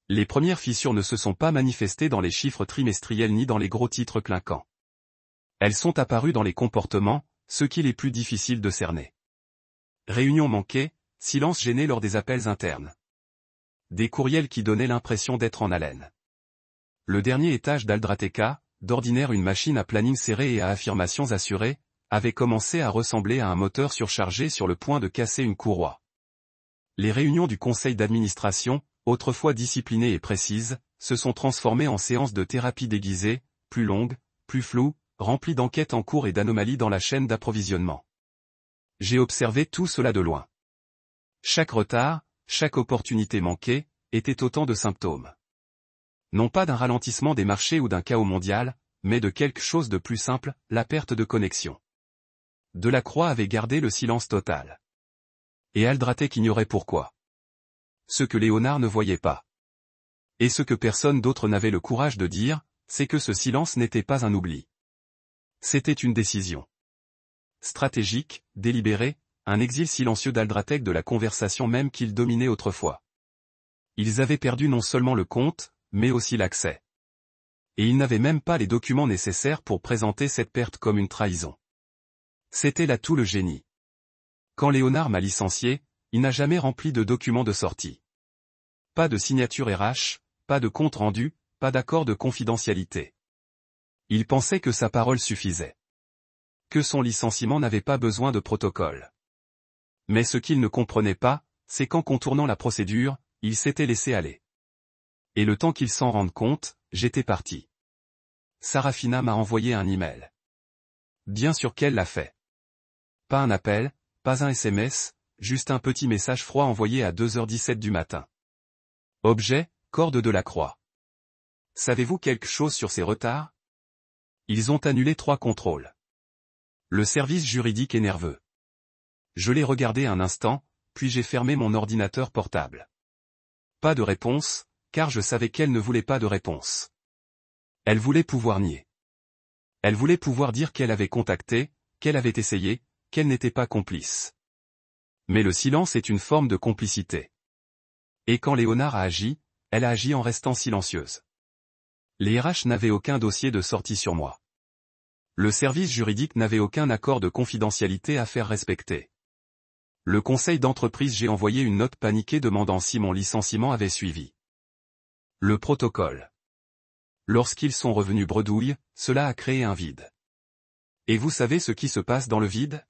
Les premières fissures ne se sont pas manifestées dans les chiffres trimestriels ni dans les gros titres clinquants. Elles sont apparues dans les comportements, ce qu'il est plus difficile de cerner. Réunions manquées, silence gêné lors des appels internes. Des courriels qui donnaient l'impression d'être en haleine. Le dernier étage d'Aldrateca, d'ordinaire une machine à planning serré et à affirmations assurées, avait commencé à ressembler à un moteur surchargé sur le point de casser une courroie. Les réunions du conseil d'administration, autrefois disciplinées et précises, se sont transformées en séances de thérapie déguisées, plus longues, plus floues, remplies d'enquêtes en cours et d'anomalies dans la chaîne d'approvisionnement. J'ai observé tout cela de loin. Chaque retard, chaque opportunité manquée, était autant de symptômes. Non pas d'un ralentissement des marchés ou d'un chaos mondial, mais de quelque chose de plus simple, la perte de connexion. Delacroix avait gardé le silence total. Et Aldratek ignorait pourquoi. Ce que Léonard ne voyait pas. Et ce que personne d'autre n'avait le courage de dire, c'est que ce silence n'était pas un oubli. C'était une décision. Stratégique, délibérée, un exil silencieux d'Aldratek de la conversation même qu'ils dominaient autrefois. Ils avaient perdu non seulement le compte, mais aussi l'accès. Et ils n'avaient même pas les documents nécessaires pour présenter cette perte comme une trahison. C'était là tout le génie. Quand Léonard m'a licencié, il n'a jamais rempli de documents de sortie. Pas de signature RH, pas de compte rendu, pas d'accord de confidentialité. Il pensait que sa parole suffisait. Que son licenciement n'avait pas besoin de protocole. Mais ce qu'il ne comprenait pas, c'est qu'en contournant la procédure, il s'était laissé aller. Et le temps qu'il s'en rende compte, j'étais parti. Sarafina m'a envoyé un email. Bien sûr qu'elle l'a fait. Pas un appel, pas un SMS, juste un petit message froid envoyé à 2h17 du matin. Objet, corde de la croix. Savez-vous quelque chose sur ces retards? Ils ont annulé 3 contrôles. Le service juridique est nerveux. Je l'ai regardé un instant, puis j'ai fermé mon ordinateur portable. Pas de réponse, car je savais qu'elle ne voulait pas de réponse. Elle voulait pouvoir nier. Elle voulait pouvoir dire qu'elle avait contacté, qu'elle avait essayé, qu'elle n'était pas complice. Mais le silence est une forme de complicité. Et quand Léonard a agi, elle a agi en restant silencieuse. Les RH n'avaient aucun dossier de sortie sur moi. Le service juridique n'avait aucun accord de confidentialité à faire respecter. Le conseil d'entreprise, j'ai envoyé une note paniquée demandant si mon licenciement avait suivi. Le protocole. Lorsqu'ils sont revenus bredouille, cela a créé un vide. Et vous savez ce qui se passe dans le vide?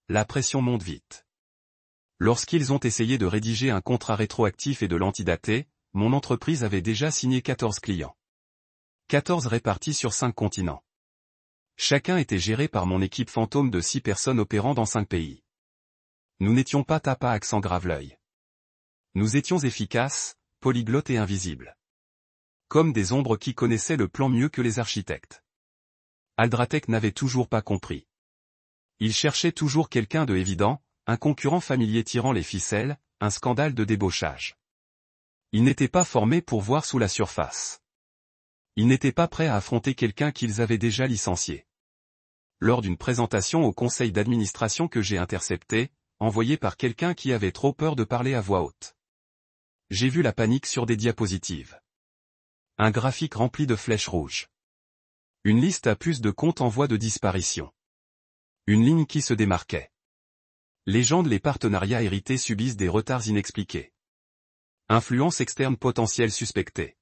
La pression monte vite. Lorsqu'ils ont essayé de rédiger un contrat rétroactif et de l'antidater, mon entreprise avait déjà signé 14 clients. 14 répartis sur 5 continents. Chacun était géré par mon équipe fantôme de 6 personnes opérant dans 5 pays. Nous n'étions pas tapas accent grave l'œil. Nous étions efficaces, polyglottes et invisibles. Comme des ombres qui connaissaient le plan mieux que les architectes. Aldratec n'avait toujours pas compris. Il cherchait toujours quelqu'un de évident, un concurrent familier tirant les ficelles, un scandale de débauchage. Ils n'étaient pas formés pour voir sous la surface. Ils n'étaient pas prêts à affronter quelqu'un qu'ils avaient déjà licencié. Lors d'une présentation au conseil d'administration que j'ai interceptée, envoyée par quelqu'un qui avait trop peur de parler à voix haute. J'ai vu la panique sur des diapositives. Un graphique rempli de flèches rouges. Une liste à puces de comptes en voie de disparition. Une ligne qui se démarquait. Légende, les partenariats hérités subissent des retards inexpliqués. Influence externe potentielle suspectée.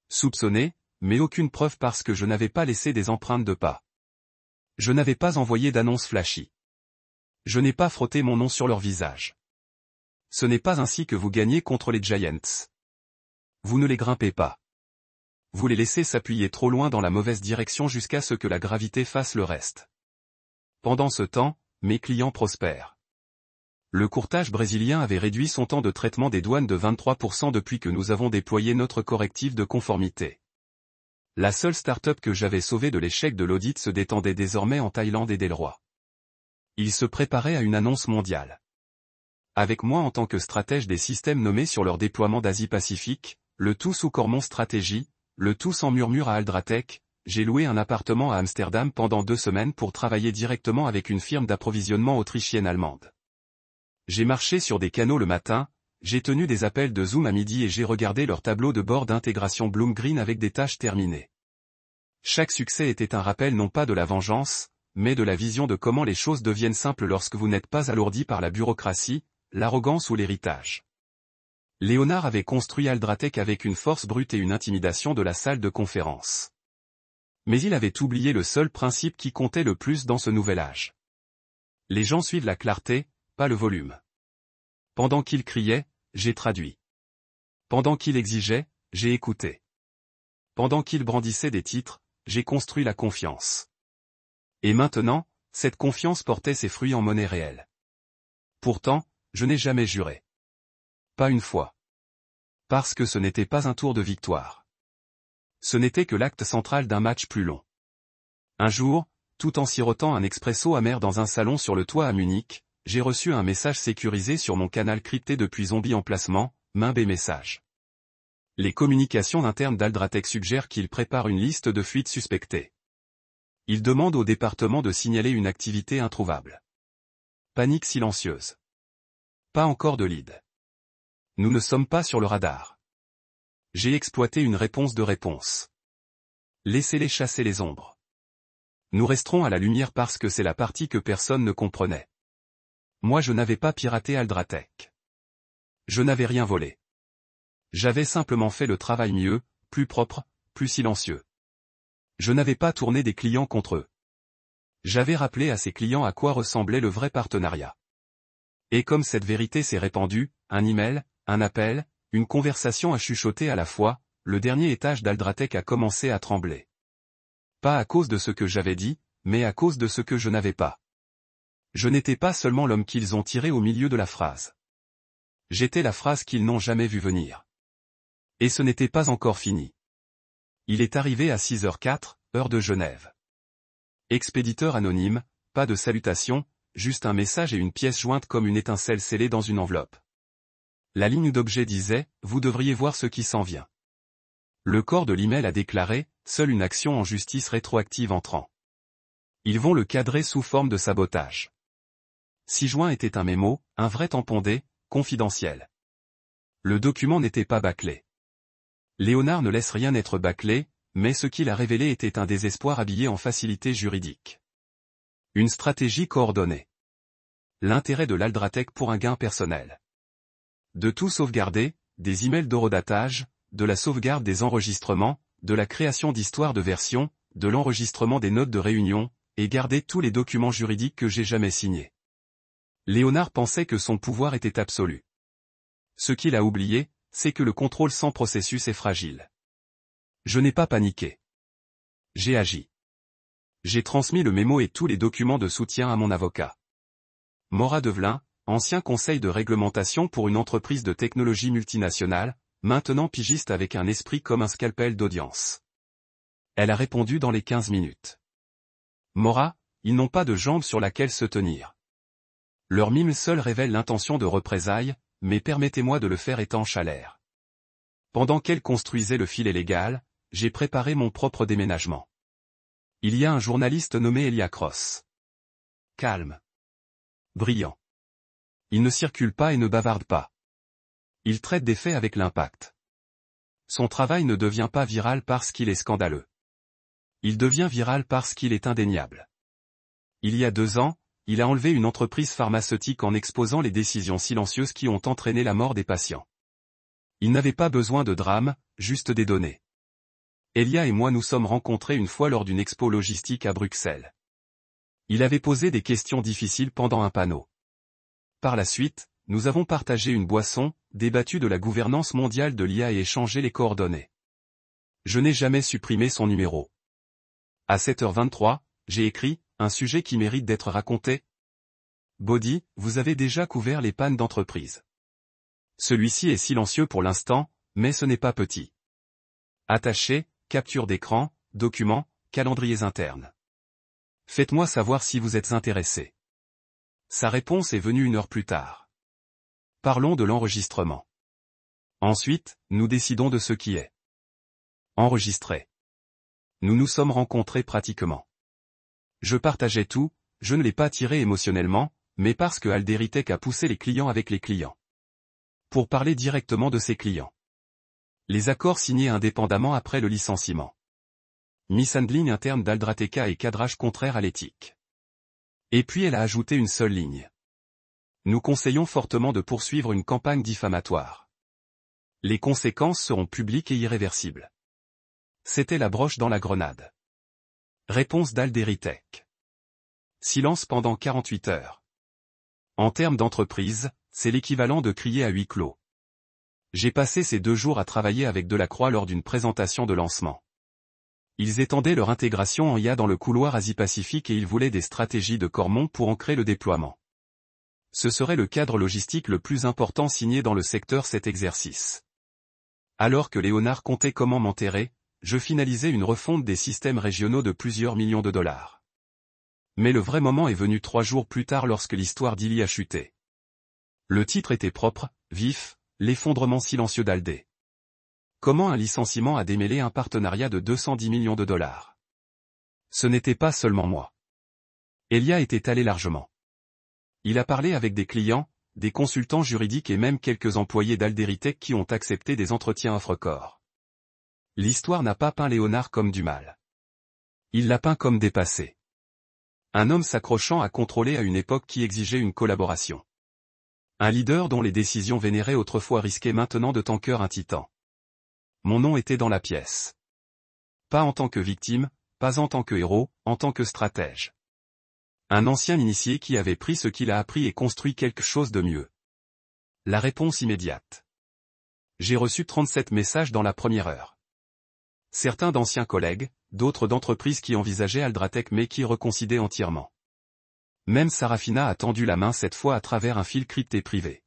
Soupçonnée, mais aucune preuve parce que je n'avais pas laissé des empreintes de pas. Je n'avais pas envoyé d'annonce flashy. Je n'ai pas frotté mon nom sur leur visage. Ce n'est pas ainsi que vous gagnez contre les Giants. Vous ne les grimpez pas. Vous les laissez s'appuyer trop loin dans la mauvaise direction jusqu'à ce que la gravité fasse le reste. Pendant ce temps, mes clients prospèrent. Le courtage brésilien avait réduit son temps de traitement des douanes de 23% depuis que nous avons déployé notre correctif de conformité. La seule start-up que j'avais sauvée de l'échec de l'audit se détendait désormais en Thaïlande et Delroy. Il se préparait à une annonce mondiale. Avec moi en tant que stratège des systèmes nommés sur leur déploiement d'Asie-Pacifique, le tout sous Cormon Stratégie, le tout sans murmure à Aldratec, j'ai loué un appartement à Amsterdam pendant 2 semaines pour travailler directement avec une firme d'approvisionnement autrichienne-allemande. J'ai marché sur des canaux le matin, j'ai tenu des appels de Zoom à midi et j'ai regardé leur tableau de bord d'intégration Bloom Green avec des tâches terminées. Chaque succès était un rappel non pas de la vengeance, mais de la vision de comment les choses deviennent simples lorsque vous n'êtes pas alourdi par la bureaucratie, l'arrogance ou l'héritage. Léonard avait construit Aldratec avec une force brute et une intimidation de la salle de conférence. Mais il avait oublié le seul principe qui comptait le plus dans ce nouvel âge. Les gens suivent la clarté, pas le volume. Pendant qu'il criait, j'ai traduit. Pendant qu'il exigeait, j'ai écouté. Pendant qu'il brandissait des titres, j'ai construit la confiance. Et maintenant, cette confiance portait ses fruits en monnaie réelle. Pourtant, je n'ai jamais juré. Pas une fois. Parce que ce n'était pas un tour de victoire. Ce n'était que l'acte central d'un match plus long. Un jour, tout en sirotant un expresso amer dans un salon sur le toit à Munich, j'ai reçu un message sécurisé sur mon canal crypté depuis Zombie Emplacement, main B message. Les communications internes d'Aldratec suggèrent qu'il prépare une liste de fuites suspectées. Il demande au département de signaler une activité introuvable. Panique silencieuse. Pas encore de lead. Nous ne sommes pas sur le radar. J'ai exploité une réponse de réponse. Laissez-les chasser les ombres. Nous resterons à la lumière parce que c'est la partie que personne ne comprenait. Moi je n'avais pas piraté Aldratec. Je n'avais rien volé. J'avais simplement fait le travail mieux, plus propre, plus silencieux. Je n'avais pas tourné des clients contre eux. J'avais rappelé à ces clients à quoi ressemblait le vrai partenariat. Et comme cette vérité s'est répandue, un email, un appel, une conversation à chuchoter à la fois, le dernier étage d'Aldratec a commencé à trembler. Pas à cause de ce que j'avais dit, mais à cause de ce que je n'avais pas. Je n'étais pas seulement l'homme qu'ils ont tiré au milieu de la phrase. J'étais la phrase qu'ils n'ont jamais vue venir. Et ce n'était pas encore fini. Il est arrivé à 6h04, heure de Genève. Expéditeur anonyme, pas de salutation, juste un message et une pièce jointe comme une étincelle scellée dans une enveloppe. La ligne d'objet disait, vous devriez voir ce qui s'en vient. Le corps de l'email a déclaré, seule une action en justice rétroactive entrant. Ils vont le cadrer sous forme de sabotage. 6 juin était un mémo, un vrai tampondé, confidentiel. Le document n'était pas bâclé. Léonard ne laisse rien être bâclé, mais ce qu'il a révélé était un désespoir habillé en facilité juridique. Une stratégie coordonnée. L'intérêt de l'Aldratec pour un gain personnel. De tout sauvegarder, des emails d'horodatage, de la sauvegarde des enregistrements, de la création d'histoires de version, de l'enregistrement des notes de réunion, et garder tous les documents juridiques que j'ai jamais signés. Léonard pensait que son pouvoir était absolu. Ce qu'il a oublié, c'est que le contrôle sans processus est fragile. Je n'ai pas paniqué. J'ai agi. J'ai transmis le mémo et tous les documents de soutien à mon avocat. Maura Develin, ancien conseil de réglementation pour une entreprise de technologie multinationale, maintenant pigiste avec un esprit comme un scalpel d'audience. Elle a répondu dans les 15 minutes. Maura, ils n'ont pas de jambes sur laquelle se tenir. Leur mime seul révèle l'intention de représailles, mais permettez-moi de le faire étanche à l'air. Pendant qu'elle construisait le filet légal, j'ai préparé mon propre déménagement. Il y a un journaliste nommé Elia Cross. Calme. Brillant. Il ne circule pas et ne bavarde pas. Il traite des faits avec l'impact. Son travail ne devient pas viral parce qu'il est scandaleux. Il devient viral parce qu'il est indéniable. Il y a 2 ans, il a enlevé une entreprise pharmaceutique en exposant les décisions silencieuses qui ont entraîné la mort des patients. Il n'avait pas besoin de drame, juste des données. Elia et moi nous sommes rencontrés une fois lors d'une expo logistique à Bruxelles. Il avait posé des questions difficiles pendant un panneau. Par la suite, nous avons partagé une boisson, débattu de la gouvernance mondiale de l'IA et échangé les coordonnées. Je n'ai jamais supprimé son numéro. À 7h23, j'ai écrit, un sujet qui mérite d'être raconté. Body, vous avez déjà couvert les pannes d'entreprise. Celui-ci est silencieux pour l'instant, mais ce n'est pas petit. Attaché, capture d'écran, documents, calendriers internes. Faites-moi savoir si vous êtes intéressé. Sa réponse est venue 1 heure plus tard. Parlons de l'enregistrement. Ensuite, nous décidons de ce qui est enregistré. Nous nous sommes rencontrés pratiquement. Je partageais tout, je ne l'ai pas tiré émotionnellement, mais parce que Alderitech a poussé les clients avec les clients. Pour parler directement de ses clients. Les accords signés indépendamment après le licenciement. Mishandling interne d'Aldrateka et cadrage contraire à l'éthique. Et puis elle a ajouté une seule ligne. Nous conseillons fortement de poursuivre une campagne diffamatoire. Les conséquences seront publiques et irréversibles. C'était la broche dans la grenade. Réponse d'Alderitech. Silence pendant 48 heures. En termes d'entreprise, c'est l'équivalent de crier à huis clos. J'ai passé ces 2 jours à travailler avec Delacroix lors d'une présentation de lancement. Ils étendaient leur intégration en IA dans le couloir Asie-Pacifique et ils voulaient des stratégies de Cormon pour ancrer le déploiement. Ce serait le cadre logistique le plus important signé dans le secteur cet exercice. Alors que Léonard comptait comment m'enterrer, je finalisais une refonte des systèmes régionaux de plusieurs millions de dollars. Mais le vrai moment est venu 3 jours plus tard lorsque l'histoire d'Ili a chuté. Le titre était propre, vif, l'effondrement silencieux d'Aldé. Comment un licenciement a démêlé un partenariat de 210 millions de dollars. Ce n'était pas seulement moi. Elia était allé largement. Il a parlé avec des clients, des consultants juridiques et même quelques employés d'Alderitech qui ont accepté des entretiens off-record. L'histoire n'a pas peint Léonard comme du mal. Il l'a peint comme dépassé. Un homme s'accrochant à contrôler à une époque qui exigeait une collaboration. Un leader dont les décisions vénérées autrefois risquaient maintenant de tanker un titan. Mon nom était dans la pièce. Pas en tant que victime, pas en tant que héros, en tant que stratège. Un ancien initié qui avait pris ce qu'il a appris et construit quelque chose de mieux. La réponse immédiate. J'ai reçu 37 messages dans la première heure. Certains d'anciens collègues, d'autres d'entreprises qui envisageaient Aldratech mais qui reconsidéraient entièrement. Même Sarafina a tendu la main cette fois à travers un fil crypté privé.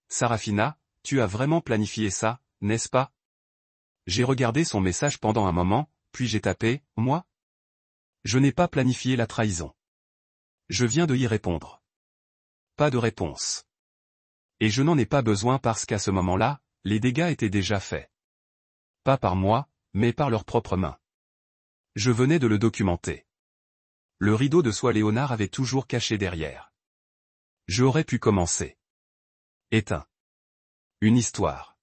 Sarafina, tu as vraiment planifié ça, n'est-ce pas? J'ai regardé son message pendant un moment, puis j'ai tapé, moi? Je n'ai pas planifié la trahison. Je viens de y répondre. Pas de réponse. Et je n'en ai pas besoin parce qu'à ce moment-là, les dégâts étaient déjà faits. Pas par moi, mais par leurs propres mains. Je venais de le documenter. Le rideau de soie Léonard avait toujours caché derrière. Je aurais pu commencer. Éteint. Une histoire.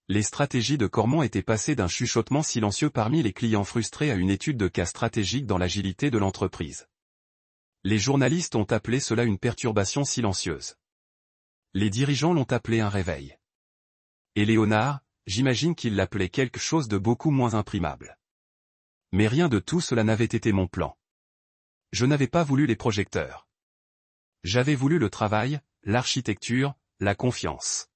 Les stratégies de Cormon étaient passées d'un chuchotement silencieux parmi les clients frustrés à une étude de cas stratégique dans l'agilité de l'entreprise. Les journalistes ont appelé cela une perturbation silencieuse. Les dirigeants l'ont appelé un réveil. Et Léonard, j'imagine qu'il l'appelait quelque chose de beaucoup moins imprimable. Mais rien de tout cela n'avait été mon plan. Je n'avais pas voulu les projecteurs. J'avais voulu le travail, l'architecture, la confiance.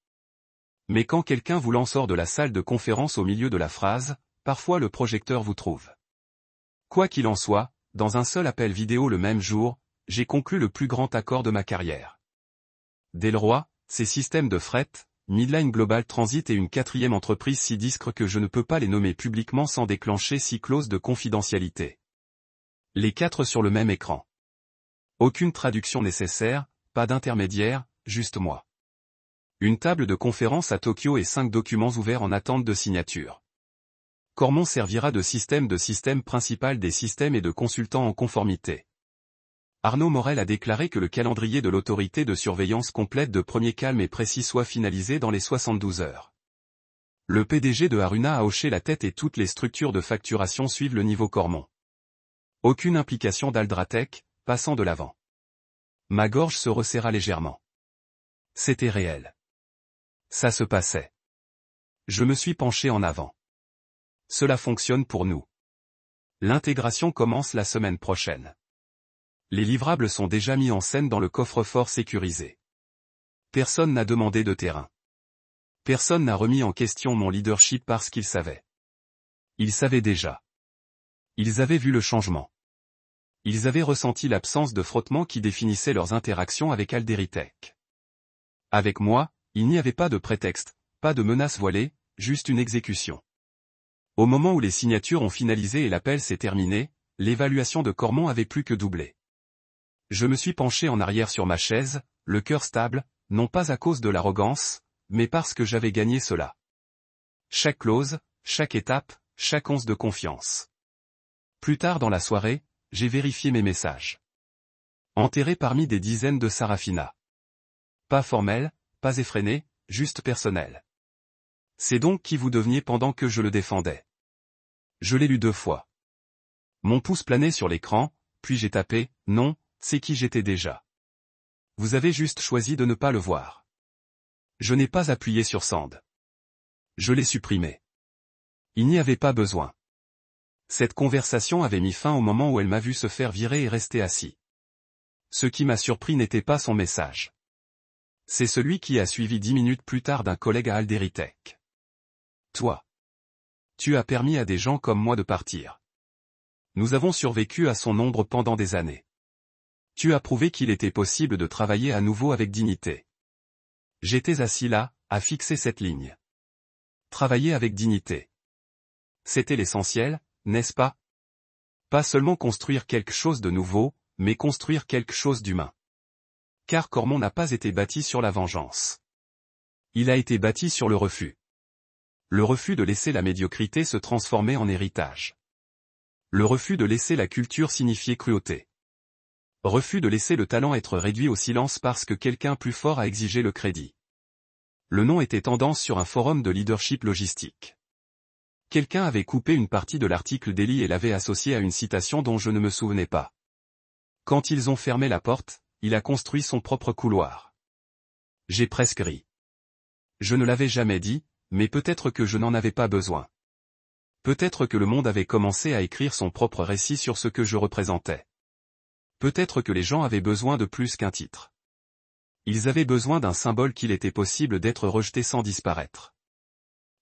Mais quand quelqu'un vous lance hors de la salle de conférence au milieu de la phrase, parfois le projecteur vous trouve. Quoi qu'il en soit, dans un seul appel vidéo le même jour, j'ai conclu le plus grand accord de ma carrière. Delroy, ses systèmes de fret, Midline Global Transit et une quatrième entreprise si discrète que je ne peux pas les nommer publiquement sans déclencher 6 clauses de confidentialité. Les 4 sur le même écran. Aucune traduction nécessaire, pas d'intermédiaire, juste moi. Une table de conférence à Tokyo et 5 documents ouverts en attente de signature. Cormon servira de système principal des systèmes et de consultant en conformité. Arnaud Morel a déclaré que le calendrier de l'autorité de surveillance complète de premier calme et précis soit finalisé dans les 72 heures. Le PDG de Aruna a hoché la tête et toutes les structures de facturation suivent le niveau Cormon. Aucune implication d'Aldratech, passant de l'avant. Ma gorge se resserra légèrement. C'était réel. Ça se passait. Je me suis penché en avant. Cela fonctionne pour nous. L'intégration commence la semaine prochaine. Les livrables sont déjà mis en scène dans le coffre-fort sécurisé. Personne n'a demandé de terrain. Personne n'a remis en question mon leadership parce qu'ils savaient. Ils savaient déjà. Ils avaient vu le changement. Ils avaient ressenti l'absence de frottement qui définissait leurs interactions avec Alderitech. Avec moi, il n'y avait pas de prétexte, pas de menace voilée, juste une exécution. Au moment où les signatures ont finalisé et l'appel s'est terminé, l'évaluation de Cormon avait plus que doublé. Je me suis penché en arrière sur ma chaise, le cœur stable, non pas à cause de l'arrogance, mais parce que j'avais gagné cela. Chaque clause, chaque étape, chaque once de confiance. Plus tard dans la soirée, j'ai vérifié mes messages. Enterré parmi des dizaines de Sarafina. Pas formel, pas effréné, juste personnel. C'est donc qui vous deveniez pendant que je le défendais. Je l'ai lu 2 fois. Mon pouce planait sur l'écran, puis j'ai tapé, non, c'est qui j'étais déjà. Vous avez juste choisi de ne pas le voir. Je n'ai pas appuyé sur Send. Je l'ai supprimé. Il n'y avait pas besoin. Cette conversation avait mis fin au moment où elle m'a vu se faire virer et rester assis. Ce qui m'a surpris n'était pas son message. C'est celui qui a suivi 10 minutes plus tard d'un collègue à Alderitech. Toi. Tu as permis à des gens comme moi de partir. Nous avons survécu à son ombre pendant des années. Tu as prouvé qu'il était possible de travailler à nouveau avec dignité. J'étais assis là, à fixer cette ligne. Travailler avec dignité. C'était l'essentiel, n'est-ce pas? Pas seulement construire quelque chose de nouveau, mais construire quelque chose d'humain. Car Cormon n'a pas été bâti sur la vengeance. Il a été bâti sur le refus. Le refus de laisser la médiocrité se transformer en héritage. Le refus de laisser la culture signifier cruauté. Refus de laisser le talent être réduit au silence parce que quelqu'un plus fort a exigé le crédit. Le nom était tendance sur un forum de leadership logistique. Quelqu'un avait coupé une partie de l'article d'Eli et l'avait associé à une citation dont je ne me souvenais pas. Quand ils ont fermé la porte, il a construit son propre couloir. J'ai presque ri. Je ne l'avais jamais dit, mais peut-être que je n'en avais pas besoin. Peut-être que le monde avait commencé à écrire son propre récit sur ce que je représentais. Peut-être que les gens avaient besoin de plus qu'un titre. Ils avaient besoin d'un symbole qu'il était possible d'être rejeté sans disparaître.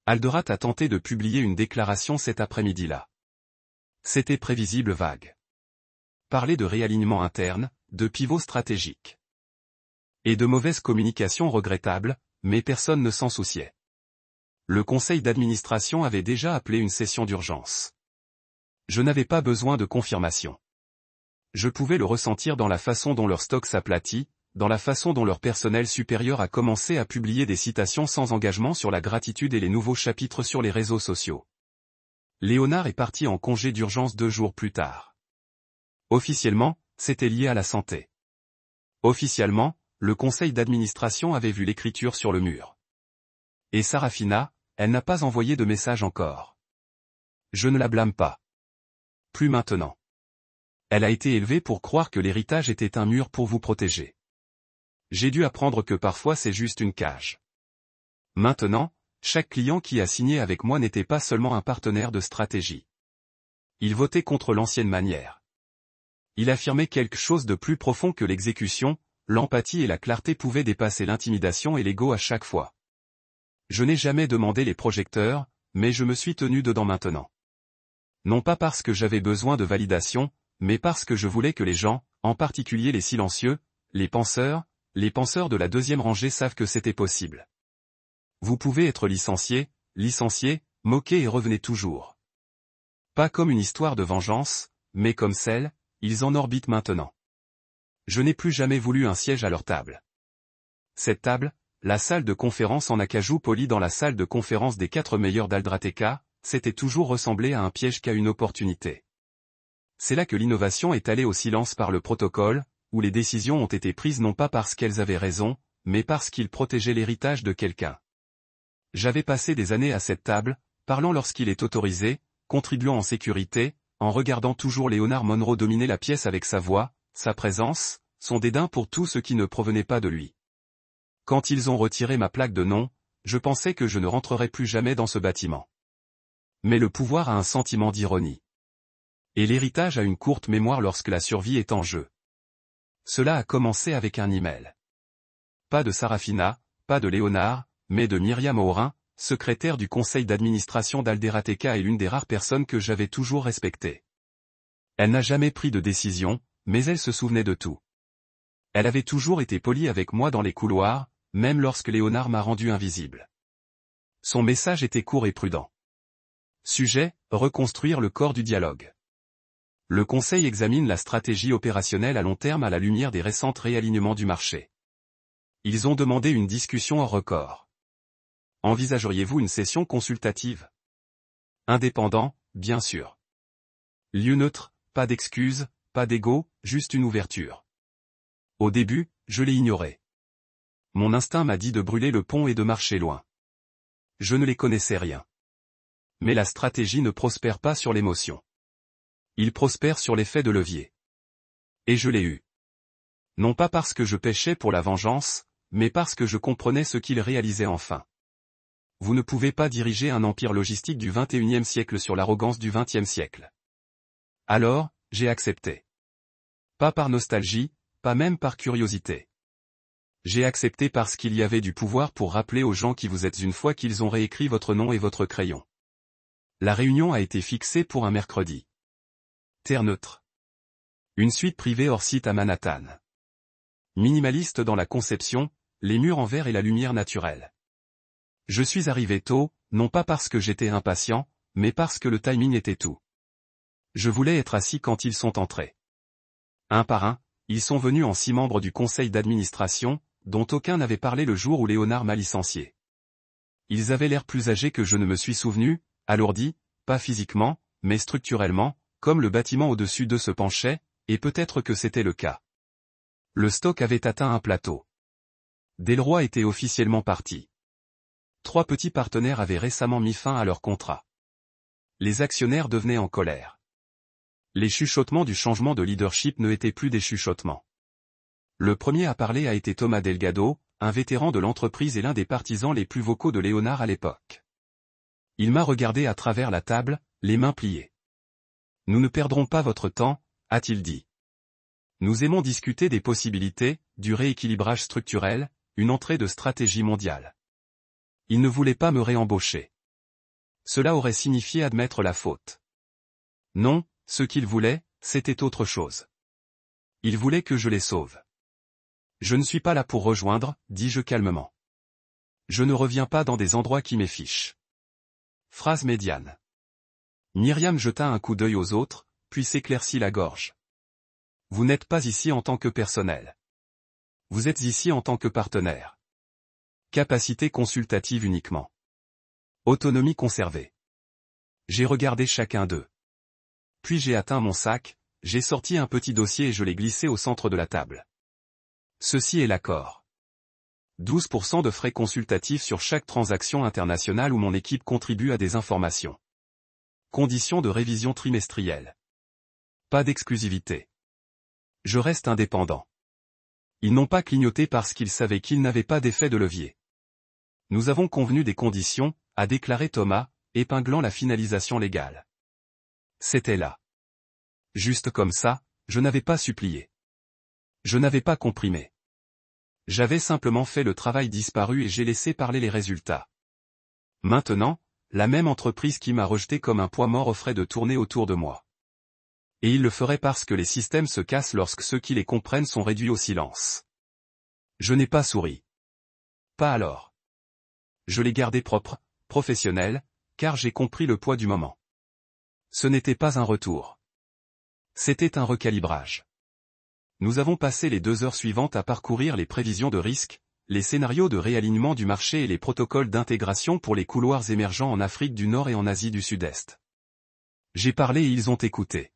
Alderat a tenté de publier une déclaration cet après-midi-là. C'était prévisible vague. Parler de réalignement interne, de pivot stratégique. Et de mauvaise communication regrettable, mais personne ne s'en souciait. Le conseil d'administration avait déjà appelé une session d'urgence. Je n'avais pas besoin de confirmation. Je pouvais le ressentir dans la façon dont leur stock s'aplatit, dans la façon dont leur personnel supérieur a commencé à publier des citations sans engagement sur la gratitude et les nouveaux chapitres sur les réseaux sociaux. Léonard est parti en congé d'urgence 2 jours plus tard. Officiellement, c'était lié à la santé. Officiellement, le conseil d'administration avait vu l'écriture sur le mur. Et Sarafina, elle n'a pas envoyé de message encore. Je ne la blâme pas. Plus maintenant. Elle a été élevée pour croire que l'héritage était un mur pour vous protéger. J'ai dû apprendre que parfois c'est juste une cage. Maintenant, chaque client qui a signé avec moi n'était pas seulement un partenaire de stratégie. Il votait contre l'ancienne manière. Il affirmait quelque chose de plus profond que l'exécution, l'empathie et la clarté pouvaient dépasser l'intimidation et l'ego à chaque fois. Je n'ai jamais demandé les projecteurs, mais je me suis tenu dedans maintenant. Non pas parce que j'avais besoin de validation, mais parce que je voulais que les gens, en particulier les silencieux, les penseurs de la deuxième rangée savent que c'était possible. Vous pouvez être licencié, moqué et revenez toujours. Pas comme une histoire de vengeance, mais comme celle, ils en orbitent maintenant. Je n'ai plus jamais voulu un siège à leur table. Cette table, la salle de conférence en acajou poli dans la salle de conférence des 4 meilleurs d'Aldrateka, c'était toujours ressemblé à un piège qu'à une opportunité. C'est là que l'innovation est allée au silence par le protocole, où les décisions ont été prises non pas parce qu'elles avaient raison, mais parce qu'ils protégeaient l'héritage de quelqu'un. J'avais passé des années à cette table, parlant lorsqu'il est autorisé, contribuant en sécurité, en regardant toujours Léonard Monroe dominer la pièce avec sa voix, sa présence, son dédain pour tout ce qui ne provenait pas de lui. Quand ils ont retiré ma plaque de nom, je pensais que je ne rentrerais plus jamais dans ce bâtiment. Mais le pouvoir a un sentiment d'ironie. Et l'héritage a une courte mémoire lorsque la survie est en jeu. Cela a commencé avec un email. Pas de Sarafina, pas de Léonard, mais de Myriam Aurin, secrétaire du conseil d'administration d'Aldrateka et l'une des rares personnes que j'avais toujours respectées. Elle n'a jamais pris de décision, mais elle se souvenait de tout. Elle avait toujours été polie avec moi dans les couloirs, même lorsque Léonard m'a rendu invisible. Son message était court et prudent. Sujet, reconstruire le corps du dialogue. Le Conseil examine la stratégie opérationnelle à long terme à la lumière des récents réalignements du marché. Ils ont demandé une discussion hors record. Envisageriez-vous une session consultative? Indépendant, bien sûr. Lieu neutre, pas d'excuses, pas d'ego, juste une ouverture. Au début, je l'ai ignoré. Mon instinct m'a dit de brûler le pont et de marcher loin. Je ne les connaissais rien. Mais la stratégie ne prospère pas sur l'émotion. Il prospère sur l'effet de levier. Et je l'ai eu. Non pas parce que je péchais pour la vengeance, mais parce que je comprenais ce qu'il réalisait enfin. Vous ne pouvez pas diriger un empire logistique du XXIe siècle sur l'arrogance du XXe siècle. Alors, j'ai accepté. Pas par nostalgie, pas même par curiosité. J'ai accepté parce qu'il y avait du pouvoir pour rappeler aux gens qui vous êtes une fois qu'ils ont réécrit votre nom et votre crayon. La réunion a été fixée pour un mercredi. Terre neutre. Une suite privée hors site à Manhattan. Minimaliste dans la conception, les murs en verre et la lumière naturelle. Je suis arrivé tôt, non pas parce que j'étais impatient, mais parce que le timing était tout. Je voulais être assis quand ils sont entrés. Un par un, ils sont venus en 6 membres du conseil d'administration, dont aucun n'avait parlé le jour où Léonard m'a licencié. Ils avaient l'air plus âgés que je ne me suis souvenu, alourdis, pas physiquement, mais structurellement, comme le bâtiment au-dessus d'eux se penchait, et peut-être que c'était le cas. Le stock avait atteint un plateau. Delroy était officiellement parti. 3 petits partenaires avaient récemment mis fin à leur contrat. Les actionnaires devenaient en colère. Les chuchotements du changement de leadership ne étaient plus des chuchotements. Le premier à parler a été Thomas Delgado, un vétéran de l'entreprise et l'un des partisans les plus vocaux de Léonard à l'époque. Il m'a regardé à travers la table, les mains pliées. « Nous ne perdrons pas votre temps », a-t-il dit. Nous aimons discuter des possibilités, du rééquilibrage structurel, une entrée de stratégie mondiale. Il ne voulait pas me réembaucher. Cela aurait signifié admettre la faute. Non, ce qu'il voulait, c'était autre chose. Il voulait que je les sauve. Je ne suis pas là pour rejoindre, dis-je calmement. Je ne reviens pas dans des endroits qui m'effichent. Phrase médiane. Myriam jeta un coup d'œil aux autres, puis s'éclaircit la gorge. Vous n'êtes pas ici en tant que personnel. Vous êtes ici en tant que partenaire. Capacité consultative uniquement. Autonomie conservée. J'ai regardé chacun d'eux. Puis j'ai atteint mon sac, j'ai sorti un petit dossier et je l'ai glissé au centre de la table. Ceci est l'accord. 12% de frais consultatifs sur chaque transaction internationale où mon équipe contribue à des informations. Conditions de révision trimestrielle. Pas d'exclusivité. Je reste indépendant. Ils n'ont pas clignoté parce qu'ils savaient qu'ils n'avaient pas d'effet de levier. Nous avons convenu des conditions, a déclaré Thomas, épinglant la finalisation légale. C'était là. Juste comme ça, je n'avais pas supplié. Je n'avais pas comprimé. J'avais simplement fait le travail disparu et j'ai laissé parler les résultats. Maintenant, la même entreprise qui m'a rejeté comme un poids mort offrait de tourner autour de moi. Et il le ferait parce que les systèmes se cassent lorsque ceux qui les comprennent sont réduits au silence. Je n'ai pas souri. Pas alors. Je l'ai gardé propre, professionnel, car j'ai compris le poids du moment. Ce n'était pas un retour. C'était un recalibrage. Nous avons passé les 2 heures suivantes à parcourir les prévisions de risque, les scénarios de réalignement du marché et les protocoles d'intégration pour les couloirs émergents en Afrique du Nord et en Asie du Sud-Est. J'ai parlé et ils ont écouté.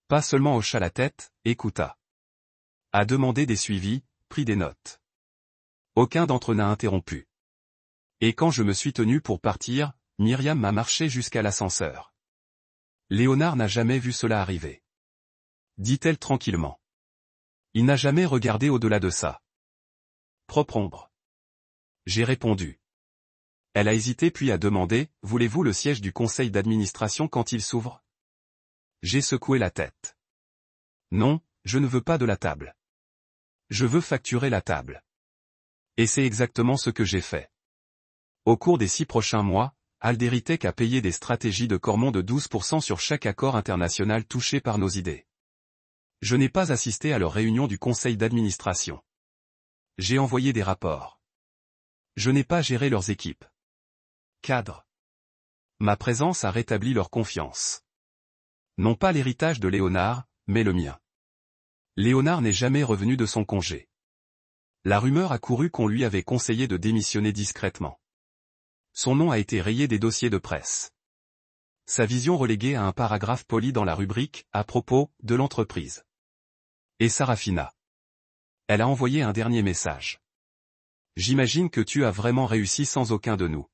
Pas seulement hocha la tête, écouta. A demandé des suivis, pris des notes. Aucun d'entre eux n'a interrompu. Et quand je me suis tenu pour partir, Myriam m'a marché jusqu'à l'ascenseur. Léonard n'a jamais vu cela arriver. Dit-elle tranquillement. Il n'a jamais regardé au-delà de ça. Propre ombre. J'ai répondu. Elle a hésité puis a demandé, voulez-vous le siège du conseil d'administration quand il s'ouvre? J'ai secoué la tête. Non, je ne veux pas de la table. Je veux facturer la table. Et c'est exactement ce que j'ai fait. Au cours des 6 prochains mois, Alderitech a payé des stratégies de Cormon de 12% sur chaque accord international touché par nos idées. Je n'ai pas assisté à leur réunion du conseil d'administration. J'ai envoyé des rapports. Je n'ai pas géré leurs équipes. Cadre. Ma présence a rétabli leur confiance. Non pas l'héritage de Léonard, mais le mien. Léonard n'est jamais revenu de son congé. La rumeur a couru qu'on lui avait conseillé de démissionner discrètement. Son nom a été rayé des dossiers de presse. Sa vision reléguée à un paragraphe poli dans la rubrique « À propos » de l'entreprise. Et Sarafina. Elle a envoyé un dernier message. J'imagine que tu as vraiment réussi sans aucun de nous.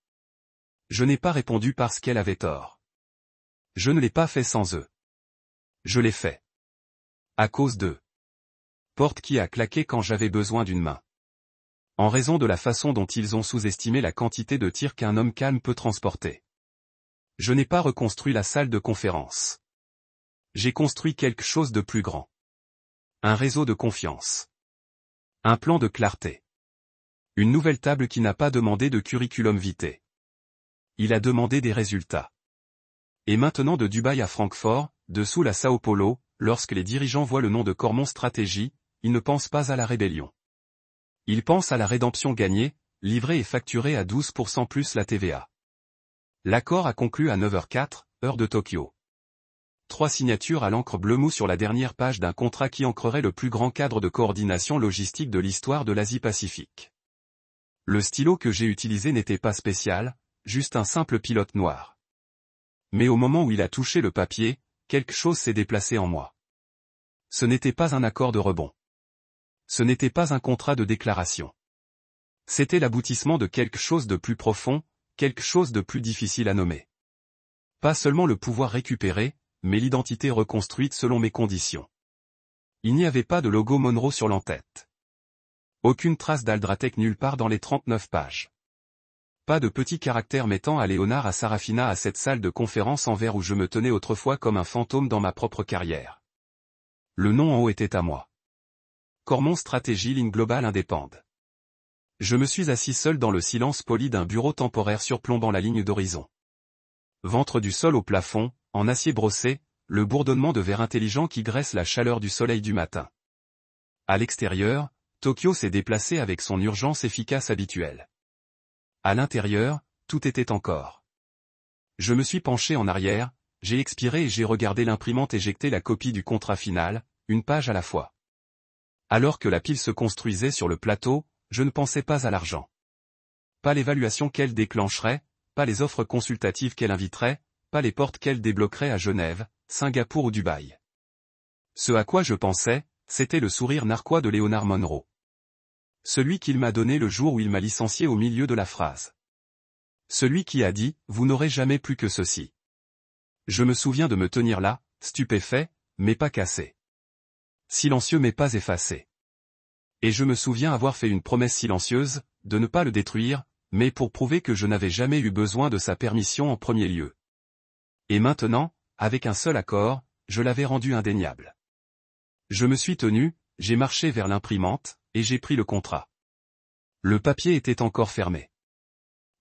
Je n'ai pas répondu parce qu'elle avait tort. Je ne l'ai pas fait sans eux. Je l'ai fait. À cause d'eux. Porte qui a claqué quand j'avais besoin d'une main. En raison de la façon dont ils ont sous-estimé la quantité de tirs qu'un homme calme peut transporter. Je n'ai pas reconstruit la salle de conférence. J'ai construit quelque chose de plus grand. Un réseau de confiance. Un plan de clarté. Une nouvelle table qui n'a pas demandé de curriculum vitae. Il a demandé des résultats. Et maintenant de Dubaï à Francfort, de Soul à Sao Paulo, lorsque les dirigeants voient le nom de Cormon Stratégie, ils ne pensent pas à la rébellion. Ils pensent à la rédemption gagnée, livrée et facturée à 12% plus la TVA. L'accord a conclu à 9h04, heure de Tokyo. 3 signatures à l'encre bleu mou sur la dernière page d'un contrat qui ancrerait le plus grand cadre de coordination logistique de l'histoire de l'Asie-Pacifique. Le stylo que j'ai utilisé n'était pas spécial, juste un simple pilote noir. Mais au moment où il a touché le papier, quelque chose s'est déplacé en moi. Ce n'était pas un accord de rebond. Ce n'était pas un contrat de déclaration. C'était l'aboutissement de quelque chose de plus profond, quelque chose de plus difficile à nommer. Pas seulement le pouvoir récupéré, mais l'identité reconstruite selon mes conditions. Il n'y avait pas de logo Monroe sur l'entête. Aucune trace d'Aldratech nulle part dans les 39 pages. Pas de petits caractères mettant à Léonard à Sarafina à cette salle de conférence en verre où je me tenais autrefois comme un fantôme dans ma propre carrière. Le nom en haut était à moi. Cormon Stratégie Ligne Globale Indépende. Je me suis assis seul dans le silence poli d'un bureau temporaire surplombant la ligne d'horizon. Ventre du sol au plafond, en acier brossé, le bourdonnement de verre intelligent qui graisse la chaleur du soleil du matin. À l'extérieur, Tokyo s'est déplacé avec son urgence efficace habituelle. À l'intérieur, tout était encore. Je me suis penché en arrière, j'ai expiré et j'ai regardé l'imprimante éjecter la copie du contrat final, une page à la fois. Alors que la pile se construisait sur le plateau, je ne pensais pas à l'argent. Pas l'évaluation qu'elle déclencherait, pas les offres consultatives qu'elle inviterait, pas les portes qu'elle débloquerait à Genève, Singapour ou Dubaï. Ce à quoi je pensais, c'était le sourire narquois de Léonard Monroe. Celui qu'il m'a donné le jour où il m'a licencié au milieu de la phrase. Celui qui a dit, vous n'aurez jamais plus que ceci. Je me souviens de me tenir là, stupéfait, mais pas cassé. Silencieux mais pas effacé. Et je me souviens avoir fait une promesse silencieuse, de ne pas le détruire, mais pour prouver que je n'avais jamais eu besoin de sa permission en premier lieu. Et maintenant, avec un seul accord, je l'avais rendu indéniable. Je me suis tenu, j'ai marché vers l'imprimante, et j'ai pris le contrat. Le papier était encore fermé.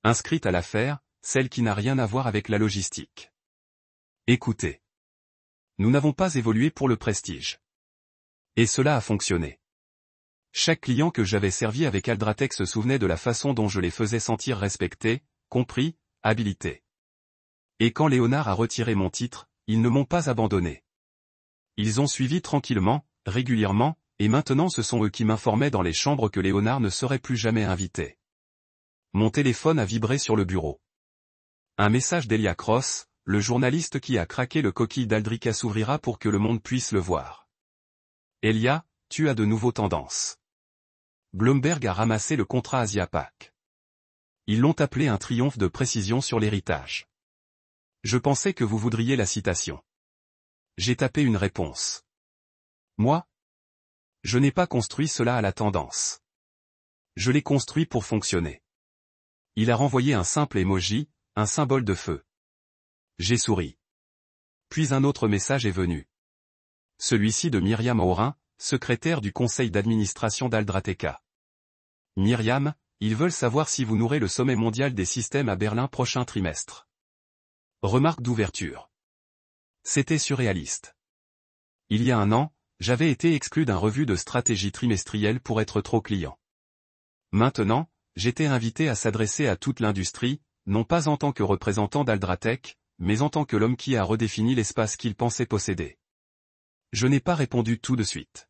Inscrite à l'affaire, celle qui n'a rien à voir avec la logistique. Écoutez. Nous n'avons pas évolué pour le prestige. Et cela a fonctionné. Chaque client que j'avais servi avec Aldratec se souvenait de la façon dont je les faisais sentir respectés, compris, habilités. Et quand Léonard a retiré mon titre, ils ne m'ont pas abandonné. Ils ont suivi tranquillement, régulièrement, et maintenant ce sont eux qui m'informaient dans les chambres que Léonard ne serait plus jamais invité. Mon téléphone a vibré sur le bureau. Un message d'Elia Cross, le journaliste qui a craqué le coquille d'Aldrica s'ouvrira pour que le monde puisse le voir. Elia, tu as de nouveaux tendances. Bloomberg a ramassé le contrat Asia-Pac. Ils l'ont appelé un triomphe de précision sur l'héritage. Je pensais que vous voudriez la citation. J'ai tapé une réponse. Moi? Je n'ai pas construit cela à la tendance. Je l'ai construit pour fonctionner. Il a renvoyé un simple emoji, un symbole de feu. J'ai souri. Puis un autre message est venu. Celui-ci de Myriam Aurin, secrétaire du conseil d'administration d'Aldrateca. Myriam, ils veulent savoir si vous nourrez le sommet mondial des systèmes à Berlin prochain trimestre. Remarque d'ouverture. C'était surréaliste. Il y a un an, j'avais été exclu d'un revue de stratégie trimestrielle pour être trop client. Maintenant, j'étais invité à s'adresser à toute l'industrie, non pas en tant que représentant d'Aldratec, mais en tant que l'homme qui a redéfini l'espace qu'il pensait posséder. Je n'ai pas répondu tout de suite.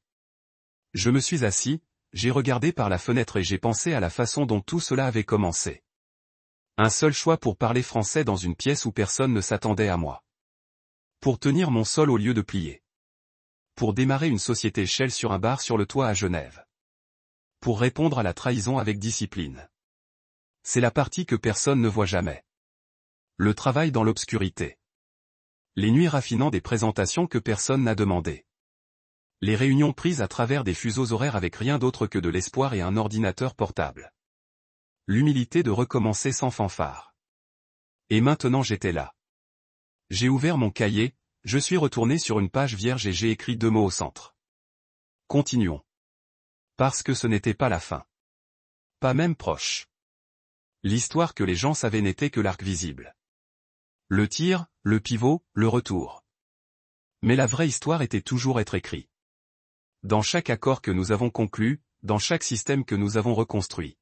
Je me suis assis, j'ai regardé par la fenêtre et j'ai pensé à la façon dont tout cela avait commencé. Un seul choix pour parler français dans une pièce où personne ne s'attendait à moi. Pour tenir mon sol au lieu de plier. Pour démarrer une société Shell sur un bar sur le toit à Genève. Pour répondre à la trahison avec discipline. C'est la partie que personne ne voit jamais. Le travail dans l'obscurité. Les nuits raffinant des présentations que personne n'a demandées. Les réunions prises à travers des fuseaux horaires avec rien d'autre que de l'espoir et un ordinateur portable. L'humilité de recommencer sans fanfare. Et maintenant j'étais là. J'ai ouvert mon cahier, je suis retourné sur une page vierge et j'ai écrit 2 mots au centre. Continuons. Parce que ce n'était pas la fin. Pas même proche. L'histoire que les gens savaient n'était que l'arc visible. Le tir, le pivot, le retour. Mais la vraie histoire était toujours être écrit. Dans chaque accord que nous avons conclu, dans chaque système que nous avons reconstruit.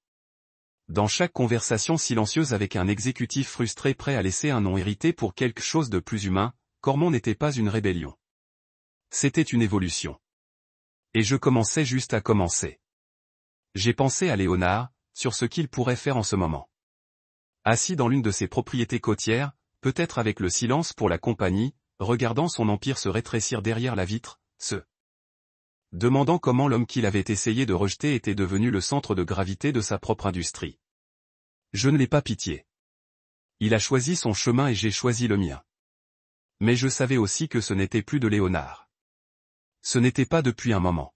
Dans chaque conversation silencieuse avec un exécutif frustré prêt à laisser un nom hérité pour quelque chose de plus humain, Cormon n'était pas une rébellion. C'était une évolution. Et je commençais juste à commencer. J'ai pensé à Léonard, sur ce qu'il pourrait faire en ce moment. Assis dans l'une de ses propriétés côtières, peut-être avec le silence pour la compagnie, regardant son empire se rétrécir derrière la vitre, se demandant comment l'homme qu'il avait essayé de rejeter était devenu le centre de gravité de sa propre industrie. Je ne l'ai pas pitié. Il a choisi son chemin et j'ai choisi le mien. Mais je savais aussi que ce n'était plus de Léonard. Ce n'était pas depuis un moment.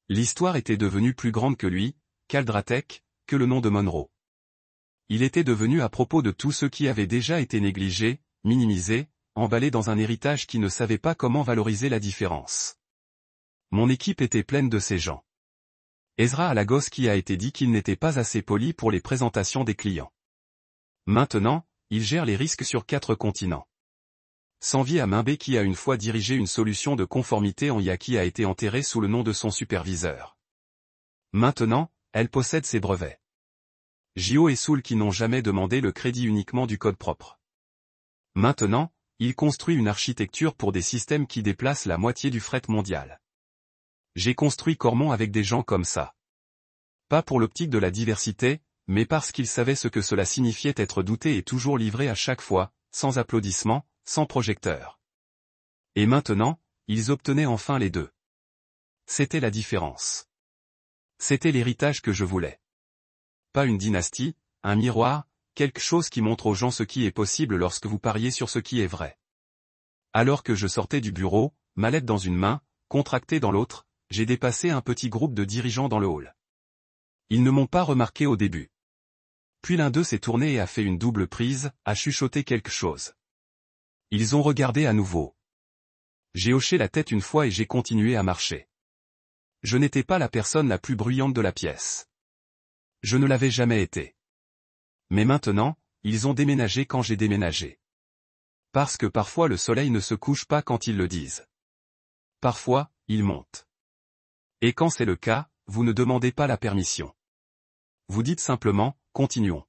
L'histoire était devenue plus grande que lui, qu'Aldratec, que le nom de Monroe. Il était devenu à propos de tous ceux qui avaient déjà été négligés, minimisés, emballés dans un héritage qui ne savait pas comment valoriser la différence. Mon équipe était pleine de ces gens. Ezra Alagos qui a été dit qu'il n'était pas assez poli pour les présentations des clients. Maintenant, il gère les risques sur 4 continents. Sanvi Amimbe qui a une fois dirigé une solution de conformité en IA qui a été enterrée sous le nom de son superviseur. Maintenant, elle possède ses brevets. Gio et Soul qui n'ont jamais demandé le crédit uniquement du code propre. Maintenant, il construit une architecture pour des systèmes qui déplacent la moitié du fret mondial. J'ai construit Cormon avec des gens comme ça. Pas pour l'optique de la diversité, mais parce qu'ils savaient ce que cela signifiait être douté et toujours livré à chaque fois, sans applaudissements, sans projecteur. Et maintenant, ils obtenaient enfin les deux. C'était la différence. C'était l'héritage que je voulais. Pas une dynastie, un miroir, quelque chose qui montre aux gens ce qui est possible lorsque vous pariez sur ce qui est vrai. Alors que je sortais du bureau, mallette dans une main, contractée dans l'autre, j'ai dépassé un petit groupe de dirigeants dans le hall. Ils ne m'ont pas remarqué au début. Puis l'un d'eux s'est tourné et a fait une double prise, a chuchoté quelque chose. Ils ont regardé à nouveau. J'ai hoché la tête une fois et j'ai continué à marcher. Je n'étais pas la personne la plus bruyante de la pièce. Je ne l'avais jamais été. Mais maintenant, ils ont déménagé quand j'ai déménagé. Parce que parfois le soleil ne se couche pas quand ils le disent. Parfois, il monte. Et quand c'est le cas, vous ne demandez pas la permission. Vous dites simplement, continuons.